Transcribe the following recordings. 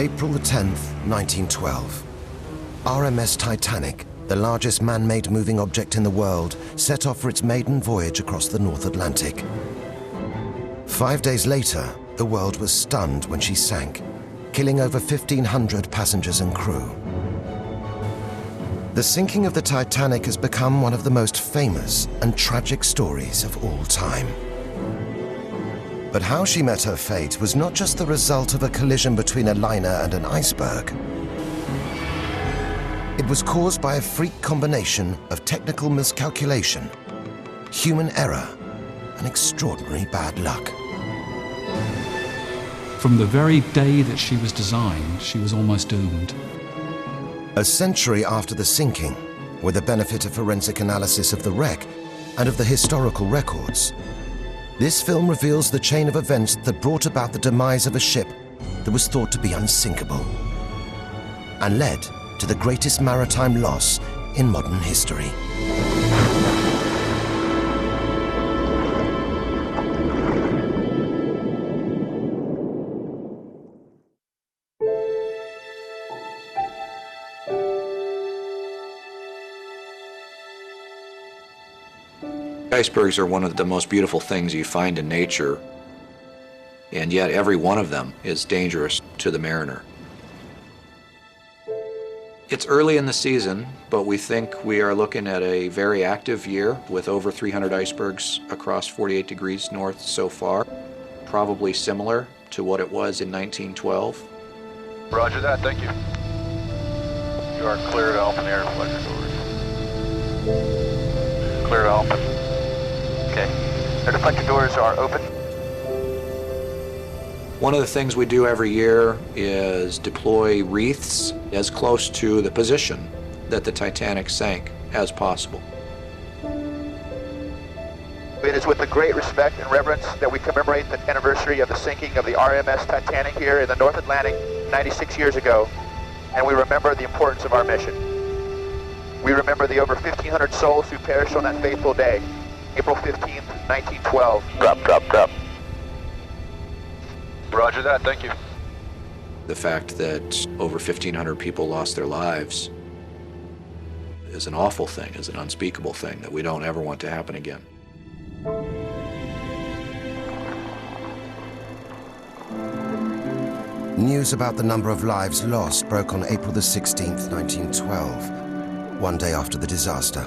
April the 10th, 1912. RMS Titanic, the largest man-made moving object in the world, set off for its maiden voyage across the North Atlantic. 5 days later, the world was stunned when she sank, killing over 1,500 passengers and crew. The sinking of the Titanic has become one of the most famous and tragic stories of all time. But how she met her fate was not just the result of a collision between a liner and an iceberg. It was caused by a freak combination of technical miscalculation, human error, and extraordinary bad luck. From the very day that she was designed, she was almost doomed. A century after the sinking, with the benefit of forensic analysis of the wreck and of the historical records, this film reveals the chain of events that brought about the demise of a ship that was thought to be unsinkable and led to the greatest maritime loss in modern history. Icebergs are one of the most beautiful things you find in nature, and yet every one of them is dangerous to the mariner. It's early in the season, but we think we are looking at a very active year with over 300 icebergs across 48 degrees north so far, probably similar to what it was in 1912. Roger that, thank you. You are clear to open air pleasure doors. Clear to open. Okay. Air deflector doors are open. One of the things we do every year is deploy wreaths as close to the position that the Titanic sank as possible. It is with a great respect and reverence that we commemorate the anniversary of the sinking of the RMS Titanic here in the North Atlantic 96 years ago, and we remember the importance of our mission. We remember the over 1,500 souls who perished on that fateful day, April 15th, 1912. Drop. Roger that, thank you. The fact that over 1,500 people lost their lives is an awful thing, is an unspeakable thing that we don't ever want to happen again. News about the number of lives lost broke on April the 16th, 1912, one day after the disaster.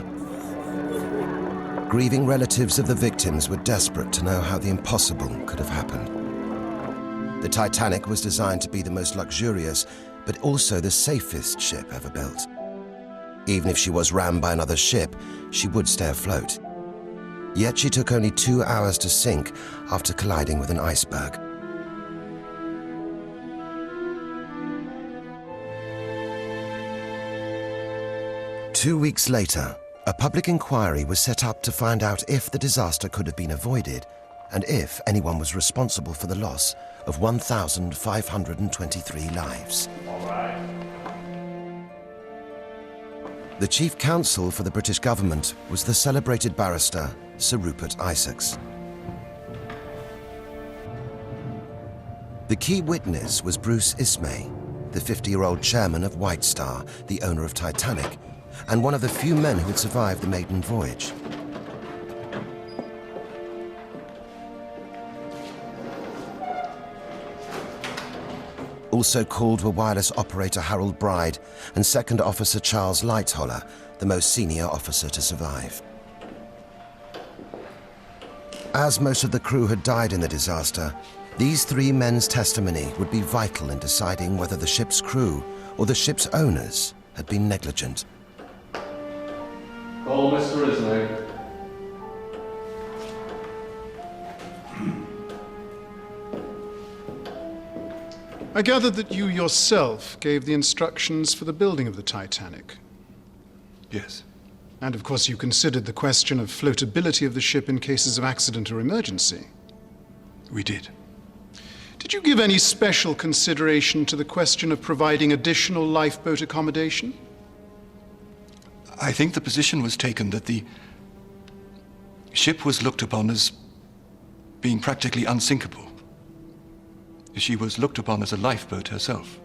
Grieving relatives of the victims were desperate to know how the impossible could have happened. The Titanic was designed to be the most luxurious, but also the safest ship ever built. Even if she was rammed by another ship, she would stay afloat. Yet she took only 2 hours to sink after colliding with an iceberg. Two weeks later, a public inquiry was set up to find out if the disaster could have been avoided and if anyone was responsible for the loss of 1,523 lives. The chief counsel for the British government was the celebrated barrister Sir Rupert Isaacs. The key witness was Bruce Ismay, the 50-year-old chairman of White Star, the owner of Titanic, and one of the few men who had survived the maiden voyage. Also called were wireless operator Harold Bride and second officer Charles Lightholler, the most senior officer to survive. As most of the crew had died in the disaster, these three men's testimony would be vital in deciding whether the ship's crew or the ship's owners had been negligent. Call Mr. Ismay. I gather that you yourself gave the instructions for the building of the Titanic. Yes. And of course you considered the question of floatability of the ship in cases of accident or emergency. We did. Did you give any special consideration to the question of providing additional lifeboat accommodation? I think the position was taken that the ship was looked upon as being practically unsinkable. She was looked upon as a lifeboat herself.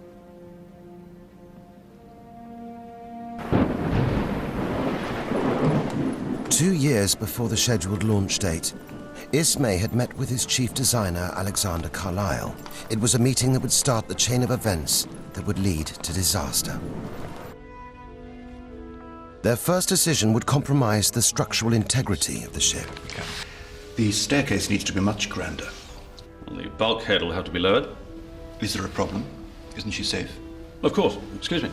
2 years before the scheduled launch date, Ismay had met with his chief designer, Alexander Carlyle. It was a meeting that would start the chain of events that would lead to disaster. Their first decision would compromise the structural integrity of the ship. Okay. The staircase needs to be much grander. Well, the bulkhead will have to be lowered. Is there a problem? Isn't she safe? Of course. Excuse me.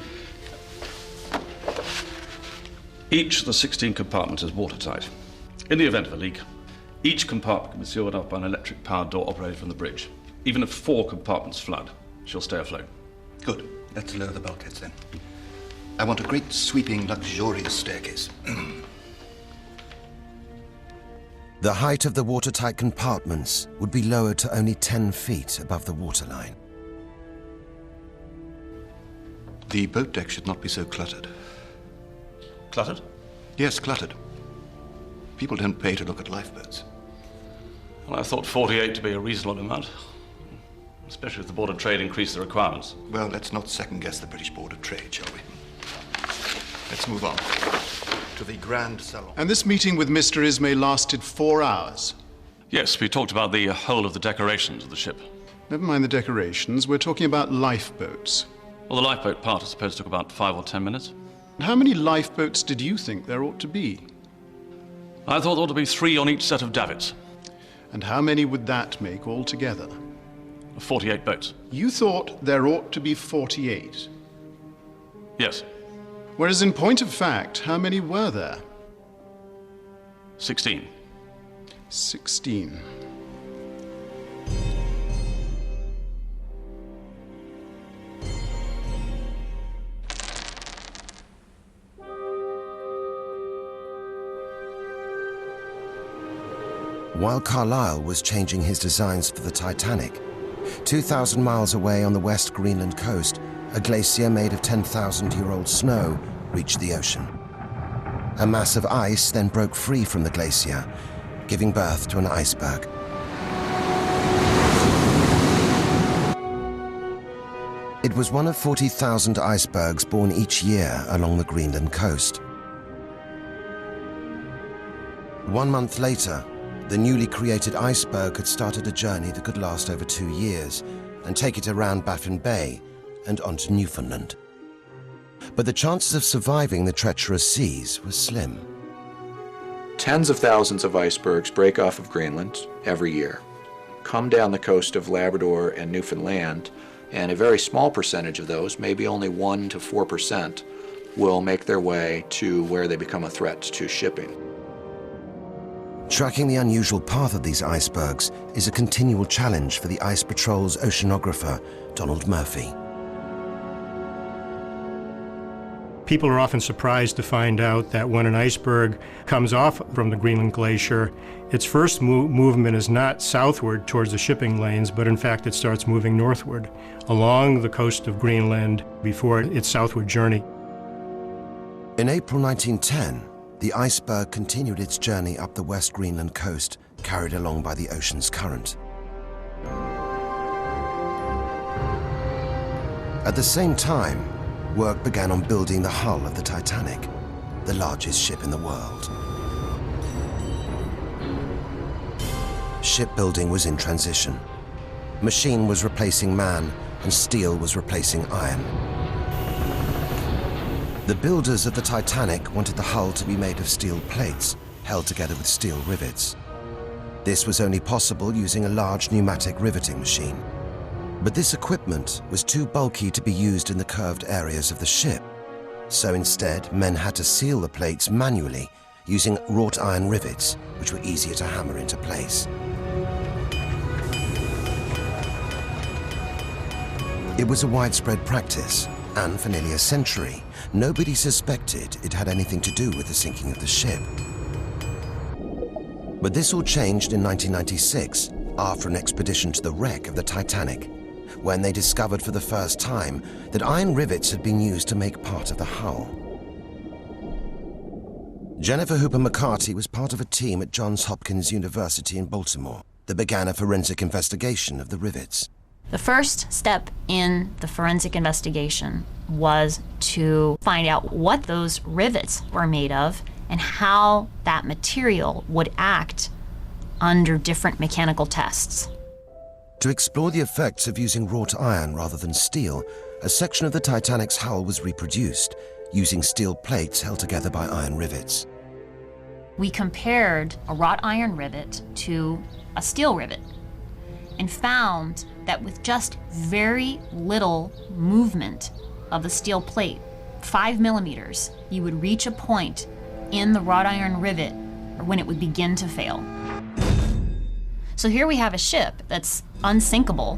Each of the 16 compartments is watertight. In the event of a leak, each compartment can be sealed up by an electric-powered door operated from the bridge. Even if 4 compartments flood, she'll stay afloat. Good. Let's lower the bulkheads then. I want a great, sweeping, luxurious staircase. The height of the watertight compartments would be lowered to only 10 feet above the waterline. The boat deck should not be so cluttered. Cluttered? Yes, cluttered. People don't pay to look at lifeboats. Well, I thought 48 to be a reasonable amount. Especially if the Board of Trade increased the requirements. Well, let's not second-guess the British Board of Trade, shall we? Let's move on to the Grand Salon. And this meeting with Mr. Ismay lasted 4 hours. Yes, we talked about the whole of the decorations of the ship. Never mind the decorations, we're talking about lifeboats. Well, the lifeboat part, I suppose, took about 5 or 10 minutes. How many lifeboats did you think there ought to be? I thought there ought to be 3 on each set of davits. And how many would that make altogether? 48 boats. You thought there ought to be 48. Yes. Whereas in point of fact, how many were there? 16. 16. While Carlyle was changing his designs for the Titanic, 2,000 miles away on the West Greenland coast, a glacier made of 10,000-year-old snow reached the ocean. A mass of ice then broke free from the glacier, giving birth to an iceberg. It was one of 40,000 icebergs born each year along the Greenland coast. 1 month later, the newly created iceberg had started a journey that could last over 2 years and take it around Baffin Bay and onto Newfoundland. But the chances of surviving the treacherous seas were slim. Tens of thousands of icebergs break off of Greenland every year, come down the coast of Labrador and Newfoundland, and a very small percentage of those, maybe only 1 to 4%, will make their way to where they become a threat to shipping. Tracking the unusual path of these icebergs is a continual challenge for the Ice Patrol's oceanographer, Donald Murphy. People are often surprised to find out that when an iceberg comes off from the Greenland Glacier, its first movement is not southward towards the shipping lanes, but in fact it starts moving northward along the coast of Greenland before its southward journey. In April 1910, the iceberg continued its journey up the West Greenland coast, carried along by the ocean's current. At the same time, work began on building the hull of the Titanic, the largest ship in the world. Shipbuilding was in transition. Machine was replacing man, and steel was replacing iron. The builders of the Titanic wanted the hull to be made of steel plates, held together with steel rivets. This was only possible using a large pneumatic riveting machine. But this equipment was too bulky to be used in the curved areas of the ship. So instead, men had to seal the plates manually using wrought iron rivets, which were easier to hammer into place. It was a widespread practice, and for nearly a century, nobody suspected it had anything to do with the sinking of the ship. But this all changed in 1996, after an expedition to the wreck of the Titanic, when they discovered for the first time that iron rivets had been used to make part of the hull. Jennifer Hooper McCarty was part of a team at Johns Hopkins University in Baltimore that began a forensic investigation of the rivets. The first step in the forensic investigation was to find out what those rivets were made of and how that material would act under different mechanical tests. To explore the effects of using wrought iron rather than steel, a section of the Titanic's hull was reproduced, using steel plates held together by iron rivets. We compared a wrought iron rivet to a steel rivet and found that with just very little movement of the steel plate, 5 millimeters, you would reach a point in the wrought iron rivet when it would begin to fail. So here we have a ship that's unsinkable,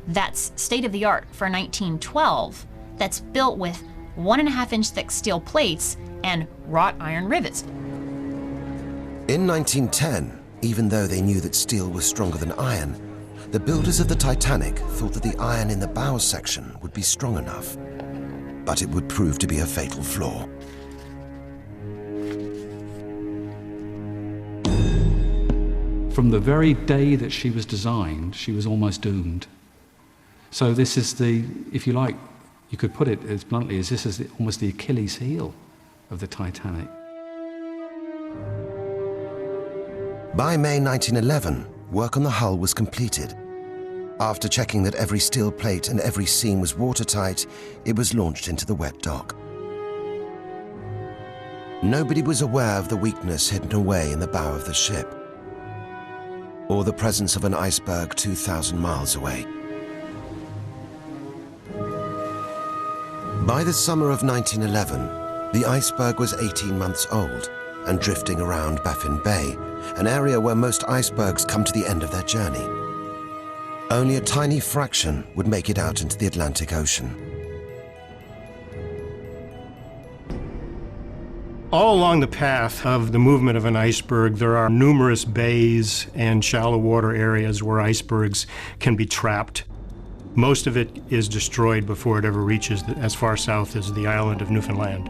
that's state-of-the-art for 1912, that's built with 1.5-inch thick steel plates and wrought iron rivets. In 1910, even though they knew that steel was stronger than iron, the builders of the Titanic thought that the iron in the bow section would be strong enough. But it would prove to be a fatal flaw. From the very day that she was designed, she was almost doomed. So this is the, if you like, you could put it as bluntly as this is almost the Achilles heel of the Titanic. By May 1911, work on the hull was completed. After checking that every steel plate and every seam was watertight, it was launched into the wet dock. Nobody was aware of the weakness hidden away in the bow of the ship, or the presence of an iceberg 2,000 miles away. By the summer of 1911, the iceberg was 18 months old and drifting around Baffin Bay, an area where most icebergs come to the end of their journey. Only a tiny fraction would make it out into the Atlantic Ocean. All along the path of the movement of an iceberg, there are numerous bays and shallow water areas where icebergs can be trapped. Most of it is destroyed before it ever reaches as far south as the island of Newfoundland.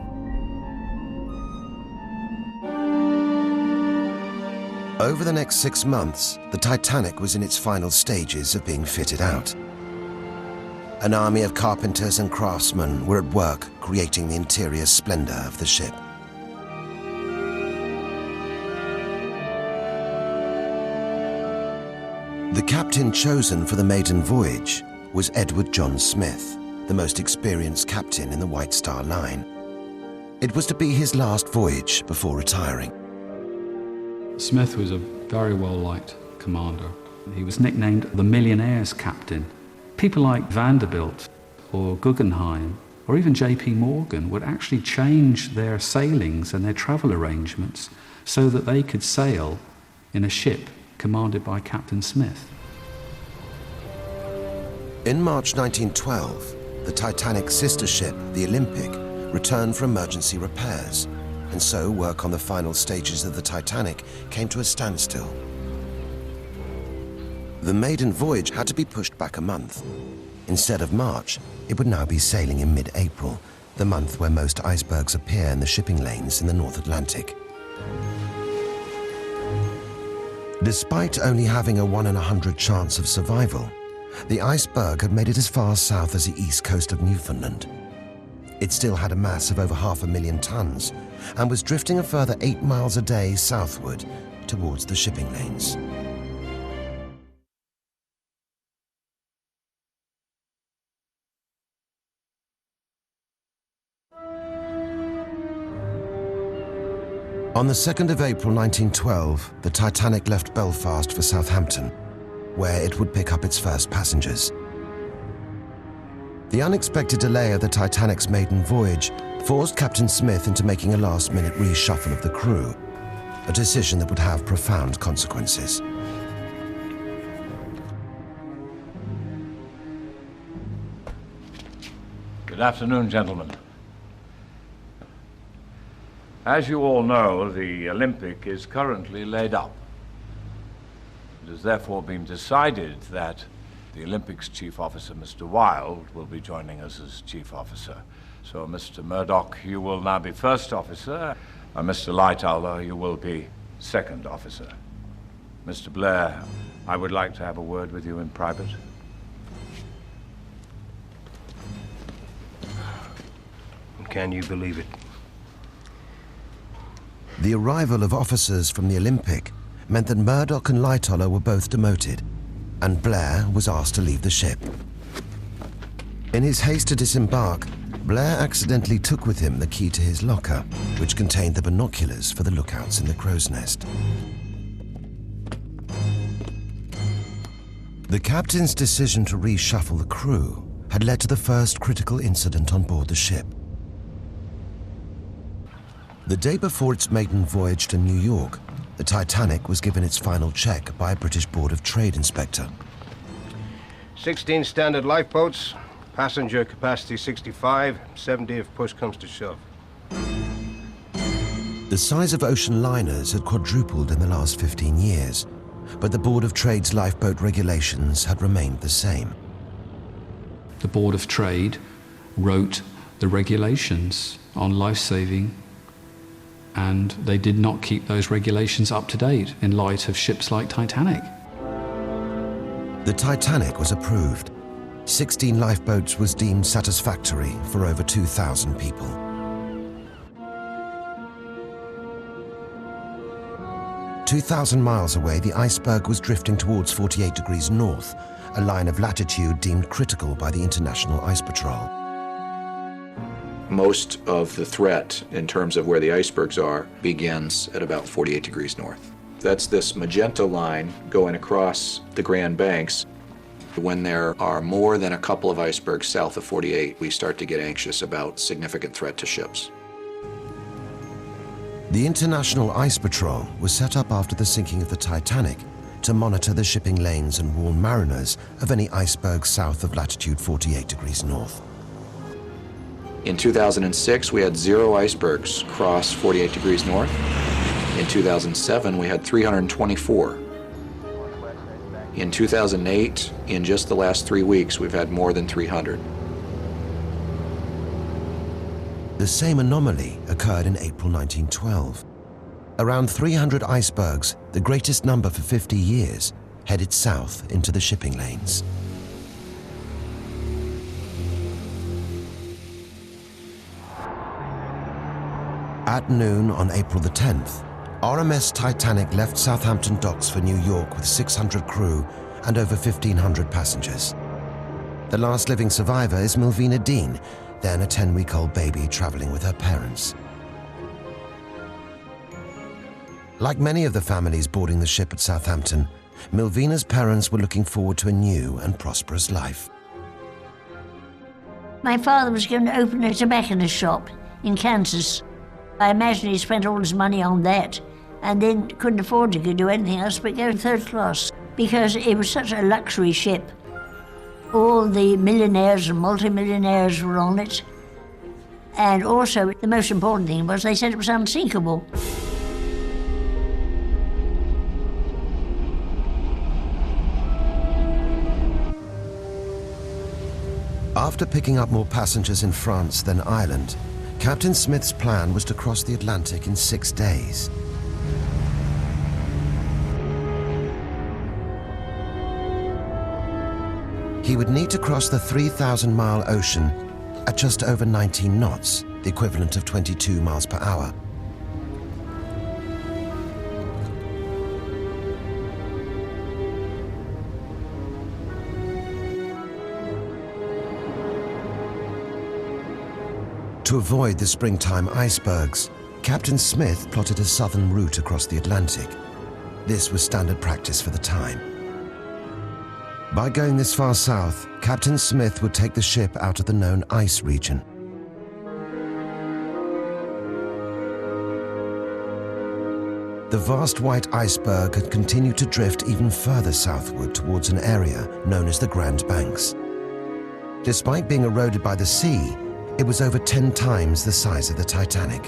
Over the next 6 months, the Titanic was in its final stages of being fitted out. An army of carpenters and craftsmen were at work creating the interior splendor of the ship. The captain chosen for the maiden voyage was Edward John Smith, the most experienced captain in the White Star Line. It was to be his last voyage before retiring. Smith was a very well-liked commander. He was nicknamed the Millionaire's Captain. People like Vanderbilt or Guggenheim or even J.P. Morgan would actually change their sailings and their travel arrangements so that they could sail in a ship commanded by Captain Smith. In March 1912, the Titanic's sister ship, the Olympic, returned for emergency repairs, and so work on the final stages of the Titanic came to a standstill. The maiden voyage had to be pushed back a month. Instead of March, it would now be sailing in mid-April, the month where most icebergs appear in the shipping lanes in the North Atlantic. Despite only having a 1 in 100 chance of survival, the iceberg had made it as far south as the east coast of Newfoundland. It still had a mass of over 500,000 tons and was drifting a further 8 miles a day southward towards the shipping lanes. On the 2nd of April 1912, the Titanic left Belfast for Southampton, where it would pick up its first passengers. The unexpected delay of the Titanic's maiden voyage forced Captain Smith into making a last-minute reshuffle of the crew, a decision that would have profound consequences. Good afternoon, gentlemen. As you all know, the Olympic is currently laid up. It has therefore been decided that the Olympic's chief officer, Mr. Wilde, will be joining us as chief officer. So, Mr. Murdoch, you will now be first officer, and Mr. Lightoller, you will be second officer. Mr. Blair, I would like to have a word with you in private. Can you believe it? The arrival of officers from the Olympic meant that Murdoch and Lightoller were both demoted, and Blair was asked to leave the ship. In his haste to disembark, Blair accidentally took with him the key to his locker, which contained the binoculars for the lookouts in the crow's nest. The captain's decision to reshuffle the crew had led to the first critical incident on board the ship. The day before its maiden voyage to New York, the Titanic was given its final check by a British Board of Trade inspector. 16 standard lifeboats, passenger capacity 65, 70 if push comes to shove. The size of ocean liners had quadrupled in the last 15 years, but the Board of Trade's lifeboat regulations had remained the same. The Board of Trade wrote the regulations on life-saving, and they did not keep those regulations up to date in light of ships like Titanic. The Titanic was approved. 16 lifeboats was deemed satisfactory for over 2,000 people. "2,000 miles away, the Iceberg was drifting towards 48 degrees north, a line of latitude deemed critical by the International Ice Patrol. Most of the threat in terms of where the icebergs are begins at about 48 degrees north. That's this magenta line going across the Grand Banks. When there are more than a couple of icebergs south of 48, we start to get anxious about significant threat to ships. The International Ice Patrol was set up after the sinking of the Titanic to monitor the shipping lanes and warn mariners of any icebergs south of latitude 48 degrees north. In 2006, we had 0 icebergs cross 48 degrees north. In 2007, we had 324. In 2008, in just the last 3 weeks, we've had more than 300. The same anomaly occurred in April 1912. Around 300 icebergs, the greatest number for 50 years, headed south into the shipping lanes. At noon on April the 10th, RMS Titanic left Southampton docks for New York with 600 crew and over 1,500 passengers. The last living survivor is Milvina Dean, then a 10-week-old baby traveling with her parents. Like many of the families boarding the ship at Southampton, Milvina's parents were looking forward to a new and prosperous life. My father was going to open a tobacconist shop in Kansas. I imagine he spent all his money on that and then couldn't afford to do anything else but go third class because it was such a luxury ship. All the millionaires and multimillionaires were on it. And also, the most important thing was they said it was unsinkable. After picking up more passengers in France than Ireland, Captain Smith's plan was to cross the Atlantic in 6 days. He would need to cross the 3,000-mile ocean at just over 19 knots, the equivalent of 22 miles per hour. To avoid the springtime icebergs, Captain Smith plotted a southern route across the Atlantic. This was standard practice for the time. By going this far south, Captain Smith would take the ship out of the known ice region. The vast white iceberg had continued to drift even further southward towards an area known as the Grand Banks. Despite being eroded by the sea, it was over 10 times the size of the Titanic.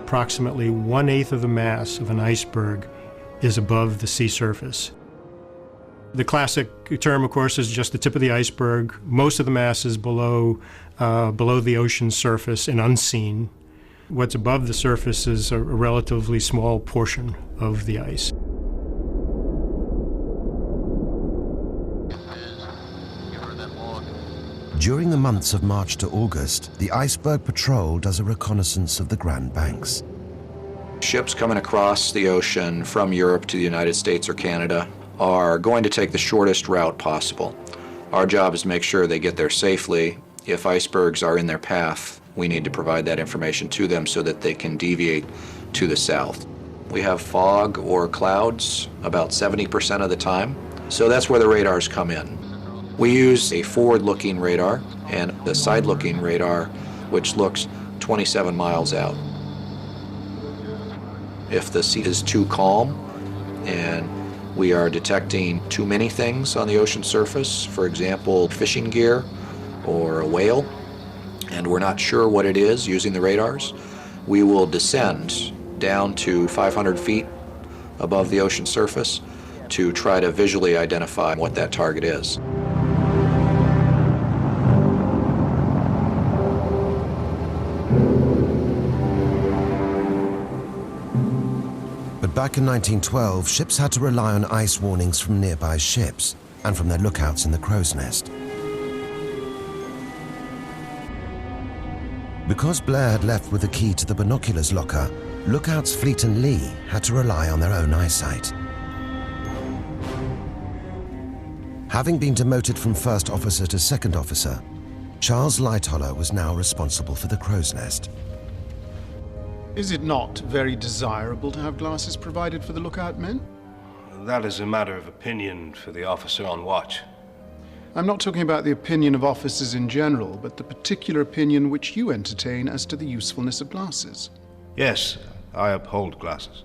Approximately 1/8 of the mass of an iceberg is above the sea surface. The classic term, of course, is just the tip of the iceberg. Most of the mass is below the ocean surface and unseen. What's above the surface is a relatively small portion of the ice. During the months of March to August, the Iceberg Patrol does a reconnaissance of the Grand Banks. Ships coming across the ocean from Europe to the United States or Canada are going to take the shortest route possible. Our job is to make sure they get there safely. If icebergs are in their path, we need to provide that information to them so that they can deviate to the south. We have fog or clouds about 70% of the time, so that's where the radars come in. We use a forward-looking radar and a side-looking radar, which looks 27 miles out. If the sea is too calm and we are detecting too many things on the ocean surface, for example, fishing gear or a whale, and we're not sure what it is using the radars, we will descend down to 500 feet above the ocean surface to try to visually identify what that target is. But back in 1912, ships had to rely on ice warnings from nearby ships and from their lookouts in the crow's nest. Because Blair had left with the key to the binoculars locker, lookouts Fleet and Lee had to rely on their own eyesight. Having been demoted from first officer to second officer, Charles Lightholler was now responsible for the crow's nest. Is it not very desirable to have glasses provided for the lookout men? That is a matter of opinion for the officer on watch. I'm not talking about the opinion of officers in general, but the particular opinion which you entertain as to the usefulness of glasses. Yes, I uphold glasses.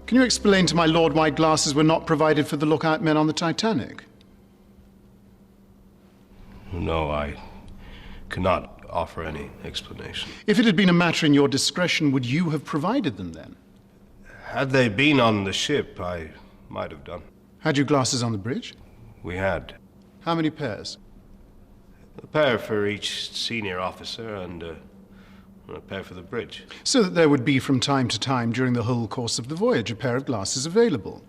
Can you explain to my lord why glasses were not provided for the lookout men on the Titanic? No, I cannot offer any explanation. If it had been a matter in your discretion, would you have provided them then? Had they been on the ship, I might have done. Had you glasses on the bridge? We had. How many pairs? A pair for each senior officer and a pair for the bridge. So that there would be from time to time during the whole course of the voyage a pair of glasses available.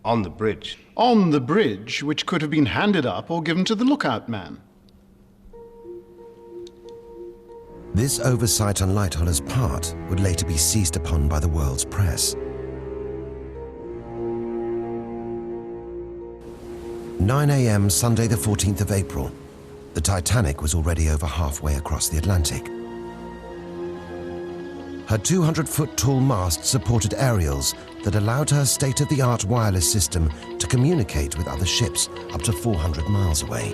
On the bridge? On the bridge, which could have been handed up or given to the lookout man. This oversight on Lightholler's part would later be seized upon by the world's press. 9 a.m. Sunday the 14th of April. The Titanic was already over halfway across the Atlantic. Her 200-foot-tall mast supported aerials that allowed her state-of-the-art wireless system to communicate with other ships up to 400 miles away.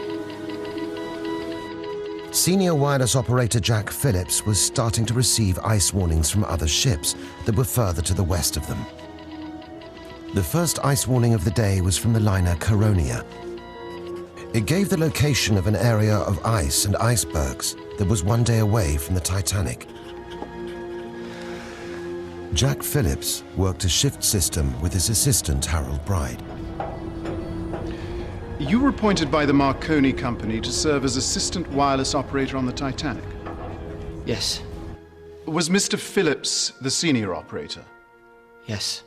Senior wireless operator Jack Phillips was starting to receive ice warnings from other ships that were further to the west of them. The first ice warning of the day was from the liner Caronia. It gave the location of an area of ice and icebergs that was 1 day away from the Titanic. Jack Phillips worked a shift system with his assistant Harold Bride. You were appointed by the Marconi Company to serve as assistant wireless operator on the Titanic. Yes. Was Mr. Phillips the senior operator? Yes.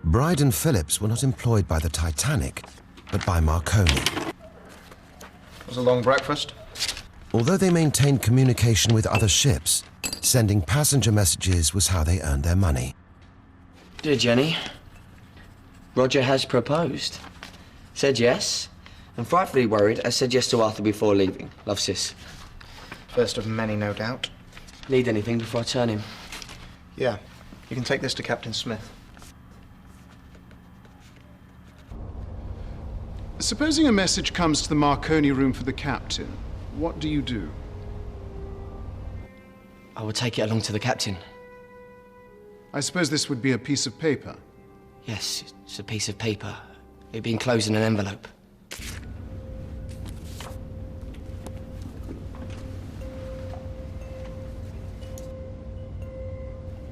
Bride and Phillips were not employed by the Titanic, but by Marconi. It was a long breakfast. Although they maintained communication with other ships, sending passenger messages was how they earned their money. Dear Jenny, Roger has proposed. Said yes, and frightfully worried, I said yes to Arthur before leaving. Love, Sis. First of many, no doubt. Need anything before I turn him? Yeah, you can take this to Captain Smith. Supposing a message comes to the Marconi room for the captain, what do you do? I will take it along to the captain. I suppose this would be a piece of paper. Yes, it's a piece of paper. It'd be enclosed in an envelope.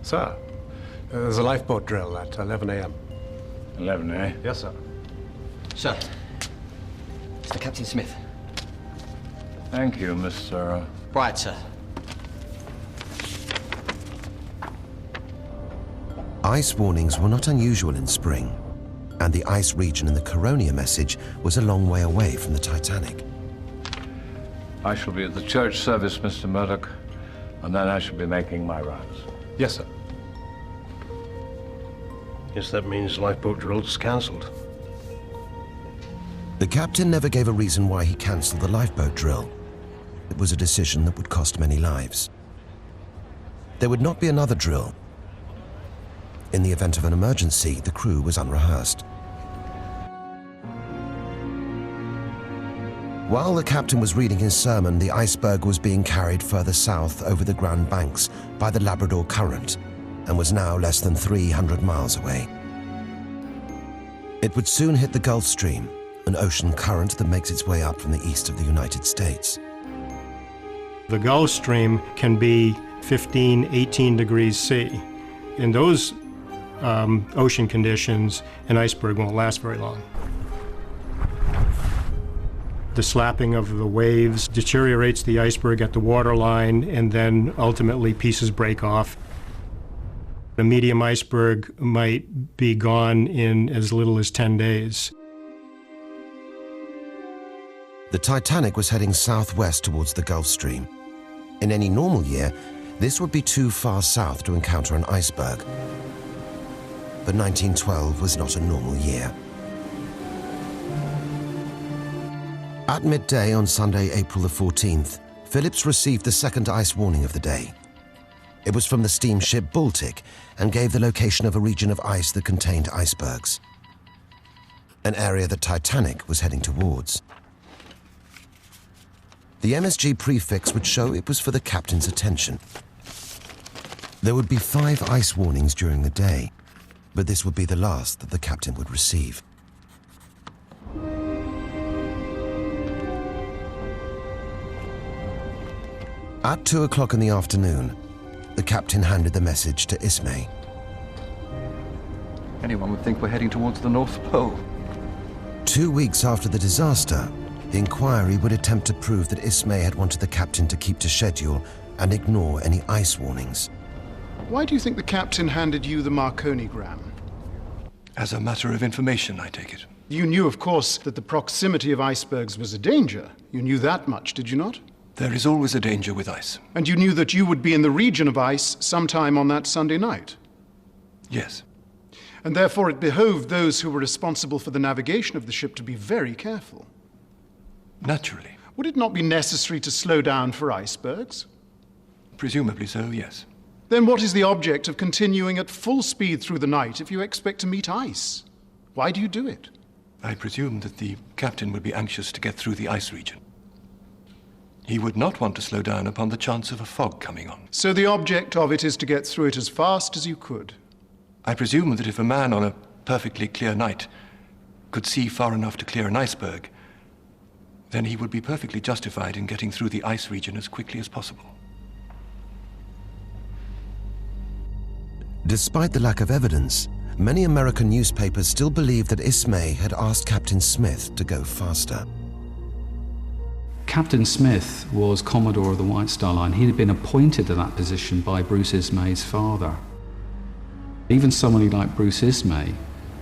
Sir, there's a lifeboat drill at 11 a.m. 11, eh? Yes, sir. Sir, Mr. Captain Smith. Thank you, Mr. Bride, sir. Ice warnings were not unusual in spring, and the ice region in the Caronia message was a long way away from the Titanic. I shall be at the church service, Mr. Murdoch, and then I shall be making my rounds. Yes, sir. Guess that means lifeboat drill's cancelled. The captain never gave a reason why he cancelled the lifeboat drill. It was a decision that would cost many lives. There would not be another drill. In the event of an emergency, the crew was unrehearsed. While the captain was reading his sermon, the Iceberg was being carried further south over the Grand Banks by the Labrador Current and was now less than 300 miles away. It would soon hit the Gulf Stream, an ocean current that makes its way up from the east of the United States. The Gulf Stream can be 15, 18 degrees C. In those ocean conditions, an iceberg won't last very long. The slapping of the waves deteriorates the iceberg at the waterline, and then ultimately pieces break off. A medium iceberg might be gone in as little as 10 days. The Titanic was heading southwest towards the Gulf Stream. In any normal year, this would be too far south to encounter an iceberg. But 1912 was not a normal year. At midday on Sunday, April the 14th, Phillips received the second ice warning of the day. It was from the steamship Baltic and gave the location of a region of ice that contained icebergs, an area that Titanic was heading towards. The MSG prefix would show it was for the captain's attention. There would be 5 ice warnings during the day, but this would be the last that the captain would receive. At 2 o'clock in the afternoon, the captain handed the message to Ismay. Anyone would think we're heading towards the North Pole. 2 weeks after the disaster, the inquiry would attempt to prove that Ismay had wanted the captain to keep to schedule and ignore any ice warnings. Why do you think the captain handed you the Marconigram? As a matter of information, I take it. You knew, of course, that the proximity of icebergs was a danger. You knew that much, did you not? There is always a danger with ice. And you knew that you would be in the region of ice sometime on that Sunday night? Yes. And therefore it behoved those who were responsible for the navigation of the ship to be very careful. Naturally. Would it not be necessary to slow down for icebergs? Presumably so, yes. Then what is the object of continuing at full speed through the night if you expect to meet ice? Why do you do it? I presume that the captain would be anxious to get through the ice region. He would not want to slow down upon the chance of a fog coming on. So the object of it is to get through it as fast as you could? I presume that if a man on a perfectly clear night could see far enough to clear an iceberg, then he would be perfectly justified in getting through the ice region as quickly as possible. Despite the lack of evidence, many American newspapers still believed that Ismay had asked Captain Smith to go faster. Captain Smith was Commodore of the White Star Line. He had been appointed to that position by Bruce Ismay's father. Even somebody like Bruce Ismay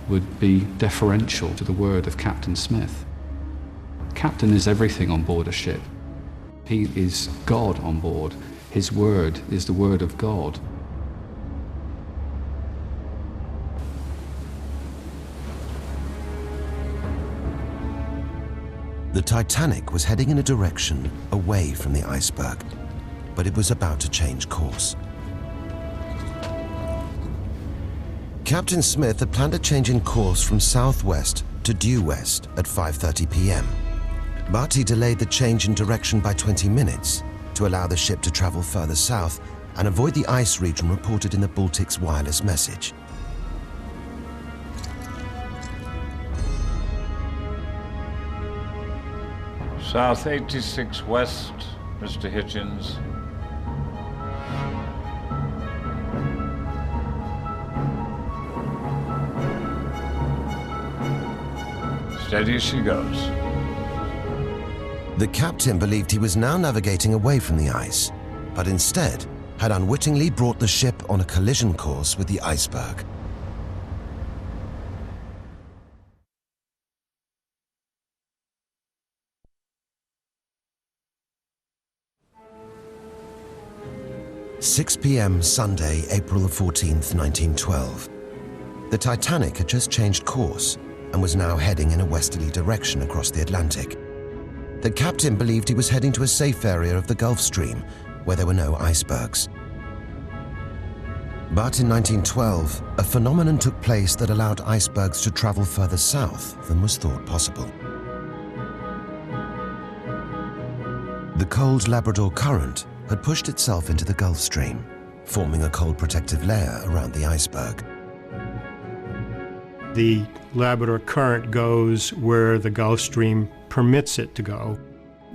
would be deferential to the word of Captain Smith. Captain is everything on board a ship. He is God on board. His word is the word of God. The Titanic was heading in a direction away from the iceberg, but it was about to change course. Captain Smith had planned a change in course from southwest to due west at 5:30 p.m., but he delayed the change in direction by 20 minutes to allow the ship to travel further south and avoid the ice region reported in the Baltic's wireless message. South 86 West, Mr. Hitchens. Steady as she goes. The captain believed he was now navigating away from the ice, but instead had unwittingly brought the ship on a collision course with the iceberg. 6 p.m. Sunday, April the 14th, 1912. The Titanic had just changed course and was now heading in a westerly direction across the Atlantic. The captain believed he was heading to a safe area of the Gulf Stream where there were no icebergs. But in 1912, a phenomenon took place that allowed icebergs to travel further south than was thought possible. The cold Labrador Current had pushed itself into the Gulf Stream, forming a cold protective layer around the iceberg. The Labrador Current goes where the Gulf Stream permits it to go.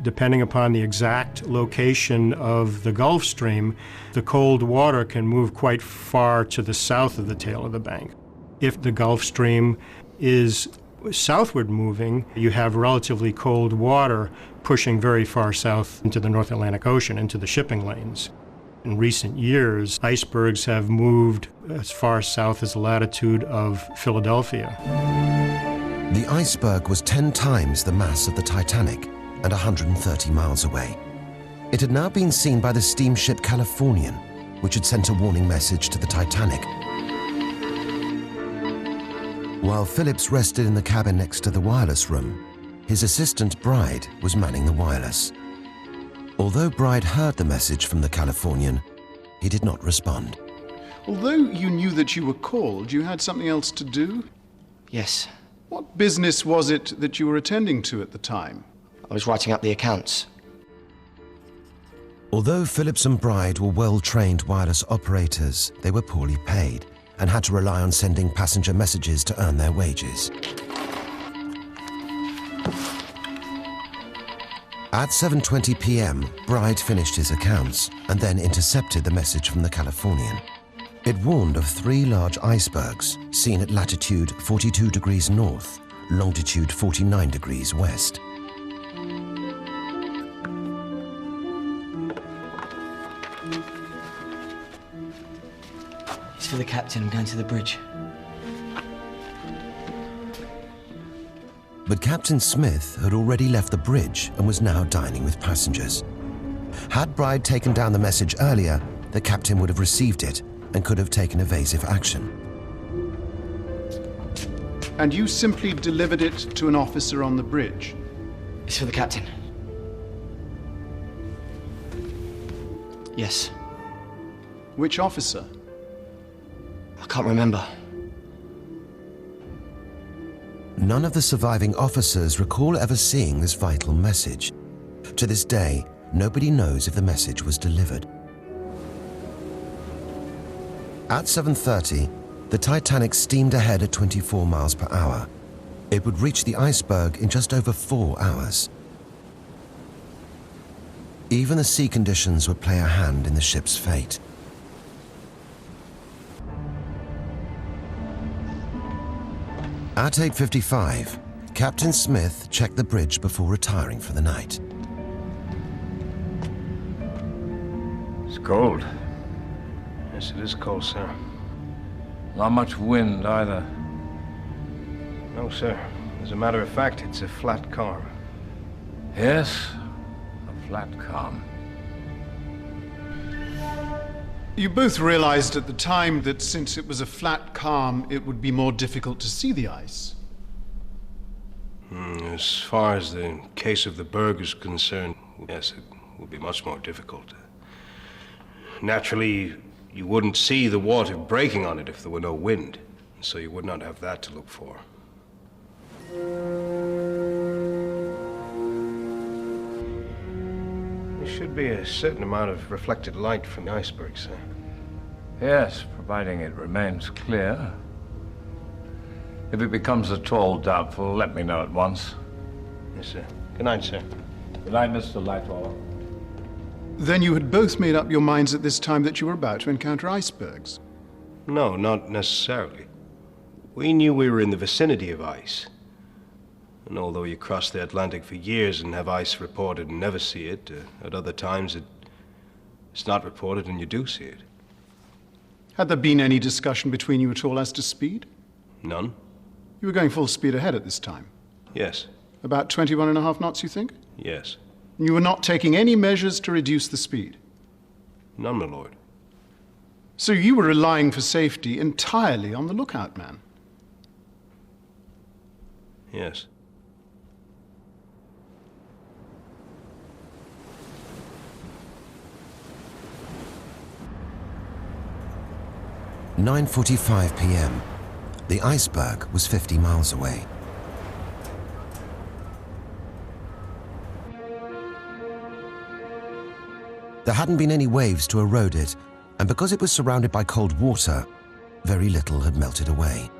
Depending upon the exact location of the Gulf Stream, the cold water can move quite far to the south of the tail of the bank. If the Gulf Stream is southward moving, you have relatively cold water pushing very far south into the North Atlantic Ocean, into the shipping lanes. In recent years, icebergs have moved as far south as the latitude of Philadelphia. The iceberg was 10 times the mass of the Titanic and 130 miles away. It had now been seen by the steamship Californian, which had sent a warning message to the Titanic. While Phillips rested in the cabin next to the wireless room, his assistant Bride was manning the wireless. Although Bride heard the message from the Californian, he did not respond. Although you knew that you were called, you had something else to do? Yes. What business was it that you were attending to at the time? I was writing up the accounts. Although Phillips and Bride were well-trained wireless operators, they were poorly paid and had to rely on sending passenger messages to earn their wages. At 7:20 p.m., Bride finished his accounts and then intercepted the message from the Californian. It warned of 3 large icebergs seen at latitude 42 degrees north, longitude 49 degrees west. It's for the captain. I'm going to the bridge. But Captain Smith had already left the bridge and was now dining with passengers. Had Bride taken down the message earlier, the captain would have received it and could have taken evasive action. And you simply delivered it to an officer on the bridge? It's for the captain. Yes. Which officer? I can't remember. None of the surviving officers recall ever seeing this vital message. To this day, nobody knows if the message was delivered. At 7:30, the Titanic steamed ahead at 24 miles per hour. It would reach the iceberg in just over 4 hours. Even the sea conditions would play a hand in the ship's fate. At 8:55, Captain Smith checked the bridge before retiring for the night. It's cold. Yes, it is cold, sir. Not much wind either. No, sir. As a matter of fact, it's a flat calm. Yes, a flat calm. You both realized at the time that since it was a flat calm, it would be more difficult to see the ice. As far as the case of the berg is concerned, yes, it would be much more difficult. Naturally, you wouldn't see the water breaking on it if there were no wind, so you would not have that to look for. There should be a certain amount of reflected light from the iceberg, sir. Yes, providing it remains clear. If it becomes at all doubtful, let me know at once. Yes, sir. Good night, sir. Good night, Mr. Lightwater. Then you had both made up your minds at this time that you were about to encounter icebergs? No, not necessarily. We knew we were in the vicinity of ice. And although you cross the Atlantic for years and have ice reported and never see it, at other times it's not reported and you do see it. Had there been any discussion between you at all as to speed? None. You were going full speed ahead at this time? Yes. About 21.5 knots, you think? Yes. And you were not taking any measures to reduce the speed? None, my lord. So you were relying for safety entirely on the lookout man? Yes. "9:45 p.m. The iceberg was 50 miles away. There hadn't been any waves to erode it, and because it was surrounded by cold water, very little had melted away.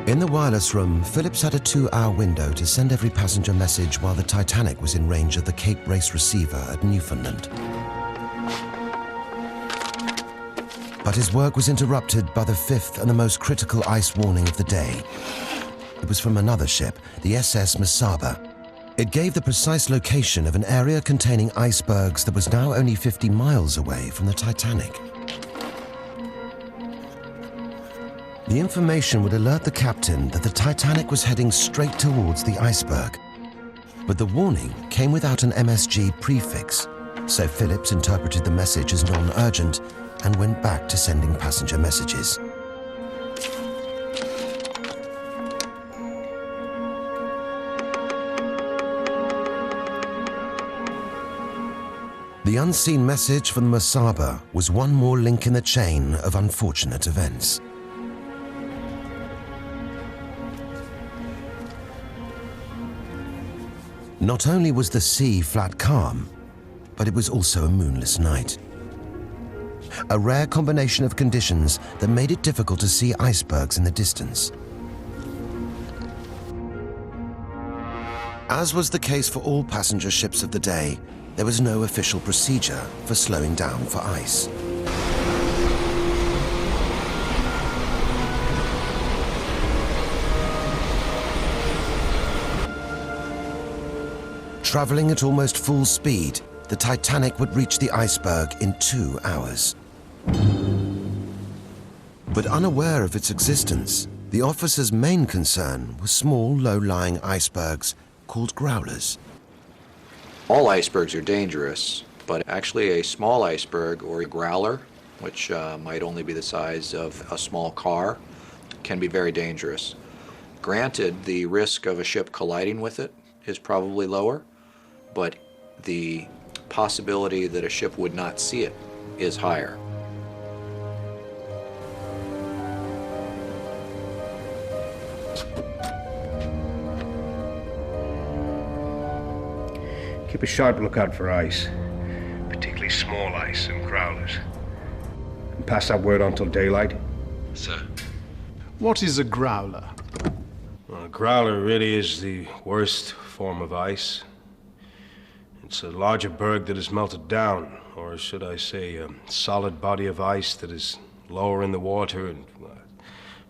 In the wireless room, Phillips had a 2-hour window to send every passenger message while the Titanic was in range of the Cape Race receiver at Newfoundland. But his work was interrupted by the fifth and the most critical ice warning of the day. It was from another ship, the SS Mesaba. It gave the precise location of an area containing icebergs that was now only 50 miles away from the Titanic. The information would alert the captain that the Titanic was heading straight towards the iceberg. But the warning came without an MSG prefix, so Phillips interpreted the message as non-urgent and went back to sending passenger messages. The unseen message from the Mesaba was one more link in the chain of unfortunate events. Not only was the sea flat calm, but it was also a moonless night. A rare combination of conditions that made it difficult to see icebergs in the distance. As was the case for all passenger ships of the day, there was no official procedure for slowing down for ice. Traveling at almost full speed, the Titanic would reach the iceberg in 2 hours. But unaware of its existence, the officer's main concern was small, low-lying icebergs called growlers. All icebergs are dangerous, but actually a small iceberg or a growler, which might only be the size of a small car, can be very dangerous. Granted, the risk of a ship colliding with it is probably lower, but the possibility that a ship would not see it is higher. Keep a sharp lookout for ice, particularly small ice and growlers. And pass that word on till daylight. Sir. What is a growler? Well, a growler really is the worst form of ice. It's a larger berg that is melted down, or should I say, a solid body of ice that is lower in the water and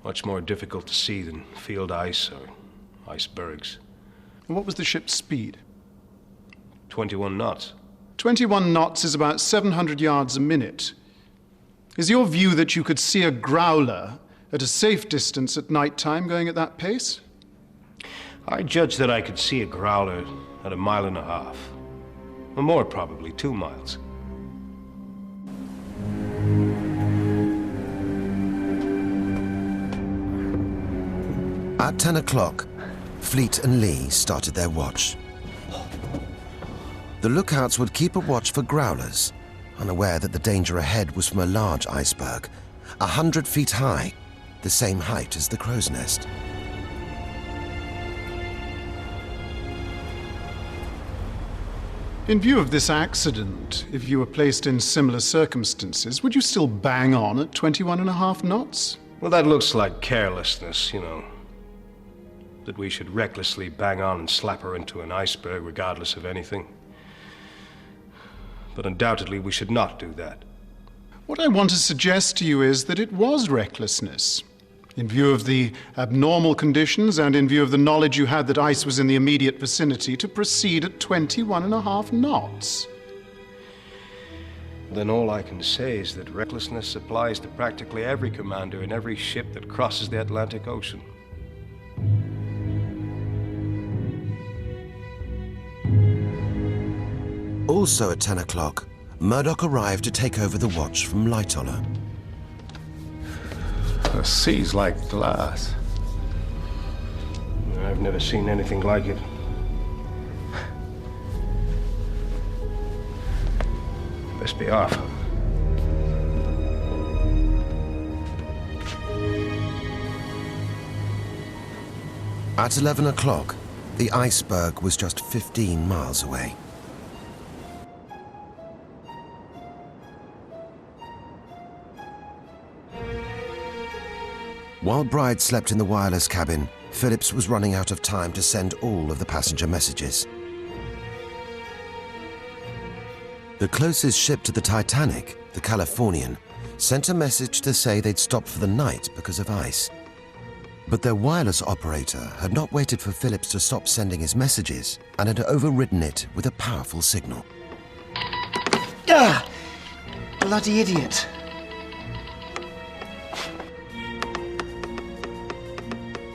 much more difficult to see than field ice or icebergs. And what was the ship's speed? 21 knots. 21 knots is about 700 yards a minute. Is your view that you could see a growler at a safe distance at night time going at that pace? I judge that I could see a growler at 1.5 miles. Or more, probably 2 miles. At 10 o'clock, Fleet and Lee started their watch. The lookouts would keep a watch for growlers, unaware that the danger ahead was from a large iceberg, 100 feet high, the same height as the crow's nest. In view of this accident, if you were placed in similar circumstances, would you still bang on at 21.5 knots? Well, that looks like carelessness, you know. That we should recklessly bang on and slap her into an iceberg regardless of anything. But undoubtedly we should not do that. What I want to suggest to you is that it was recklessness. In view of the abnormal conditions and in view of the knowledge you had that ice was in the immediate vicinity, to proceed at 21.5 knots. Then all I can say is that recklessness applies to practically every commander in every ship that crosses the Atlantic Ocean. Also at 10 o'clock, Murdoch arrived to take over the watch from Lightoller. The sea's like glass. I've never seen anything like it. Best be off. At 11 o'clock, the Iceberg was just 15 miles away. While Bride slept in the wireless cabin, Phillips was running out of time to send all of the passenger messages. The closest ship to the Titanic, the Californian, sent a message to say they'd stop for the night because of ice. But their wireless operator had not waited for Phillips to stop sending his messages and had overridden it with a powerful signal. Ah! Bloody idiot.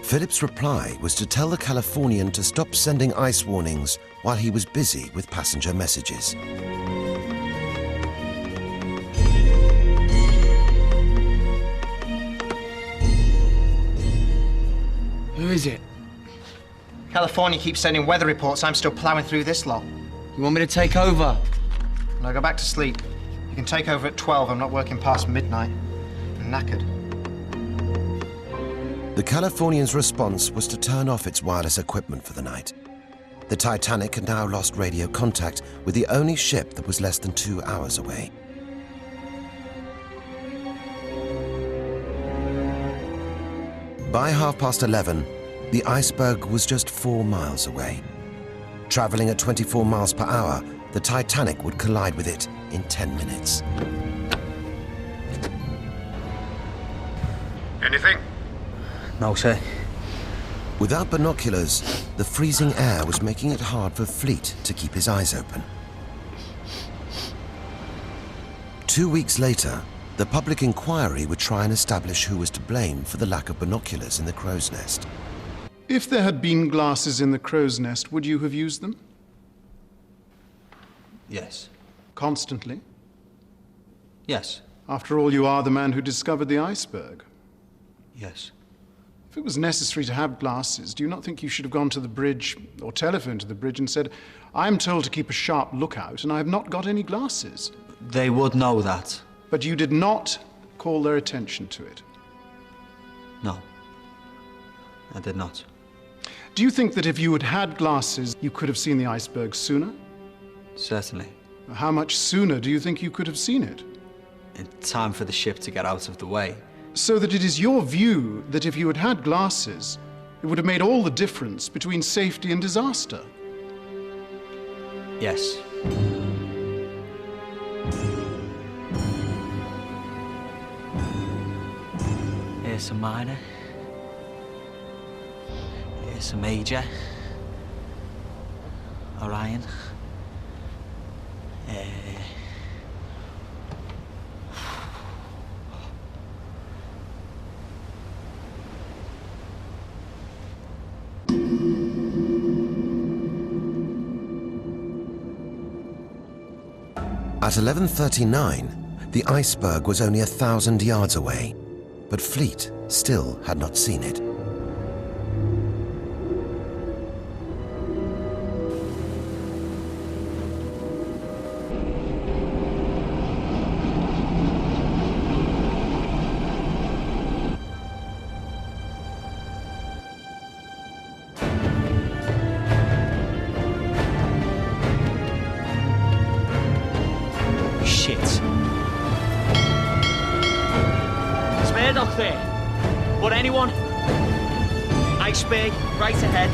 Phillips' reply was to tell the Californian to stop sending ice warnings while he was busy with passenger messages. Who is it? California keeps sending weather reports. I'm still plowing through this lot. You want me to take over? Now go back to sleep. You can take over at 12. I'm not working past midnight. I'm knackered. The Californian's response was to turn off its wireless equipment for the night. The Titanic had now lost radio contact with the only ship that was less than 2 hours away. By 11:30, the Iceberg was just 4 miles away. Traveling at 24 miles per hour, the Titanic would collide with it in 10 minutes. Anything? No, sir. Without binoculars, the freezing air was making it hard for Fleet to keep his eyes open. 2 weeks later, the public inquiry would try and establish who was to blame for the lack of binoculars in the crow's nest. If there had been glasses in the crow's nest, would you have used them? Yes. Constantly? Yes. After all, you are the man who discovered the iceberg. Yes. If it was necessary to have glasses, do you not think you should have gone to the bridge, or telephoned to the bridge and said, I'm told to keep a sharp lookout and I have not got any glasses? They would know that. But you did not call their attention to it. No. I did not. Do you think that if you had had glasses, you could have seen the iceberg sooner? Certainly. How much sooner do you think you could have seen it? In time for the ship to get out of the way. So that it is your view that if you had had glasses, it would have made all the difference between safety and disaster. Yes. Here's a minor. Here's a major. Orion. At 11:39, the iceberg was only 1,000 yards away, but Fleet still had not seen it. Murdoch there. But anyone? Iceberg, right ahead.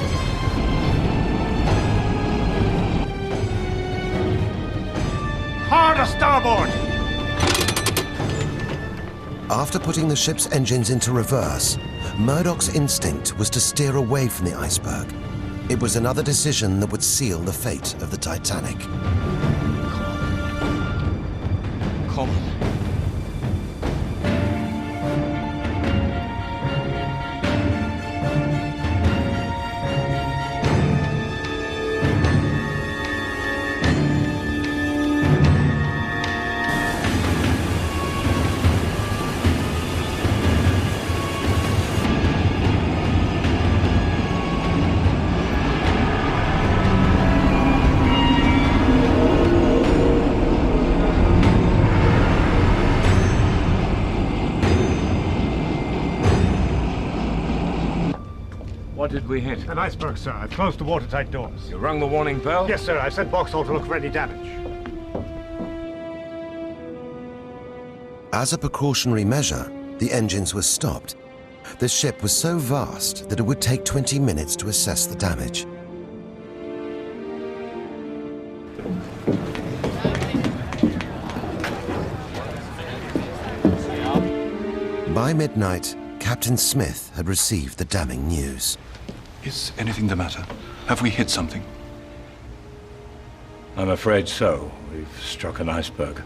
Hard a starboard! After putting the ship's engines into reverse, Murdoch's instinct was to steer away from the iceberg. It was another decision that would seal the fate of the Titanic. Come on. did we hit? An iceberg, sir. I've closed the watertight doors. You rung the warning bell? Yes, sir. I've sent Vauxhall to look for any damage. As a precautionary measure, the engines were stopped. The ship was so vast that it would take 20 minutes to assess the damage. By midnight, Captain Smith had received the damning news. Is anything the matter? Have we hit something? I'm afraid so. We've struck an iceberg.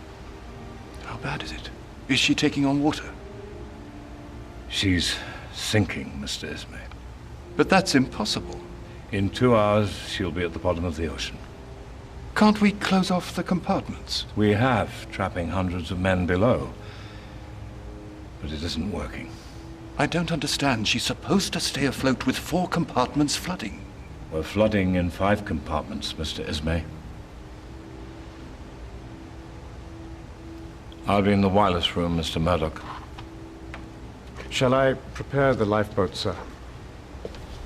How bad is it? Is she taking on water? She's sinking, Mr. Ismay. But that's impossible. In 2 hours, she'll be at the bottom of the ocean. Can't we close off the compartments? We have, trapping hundreds of men below. But it isn't working. I don't understand. She's supposed to stay afloat with 4 compartments flooding. We're flooding in 5 compartments, Mr. Ismay. I'll be in the wireless room, Mr. Murdoch. Shall I prepare the lifeboat, sir?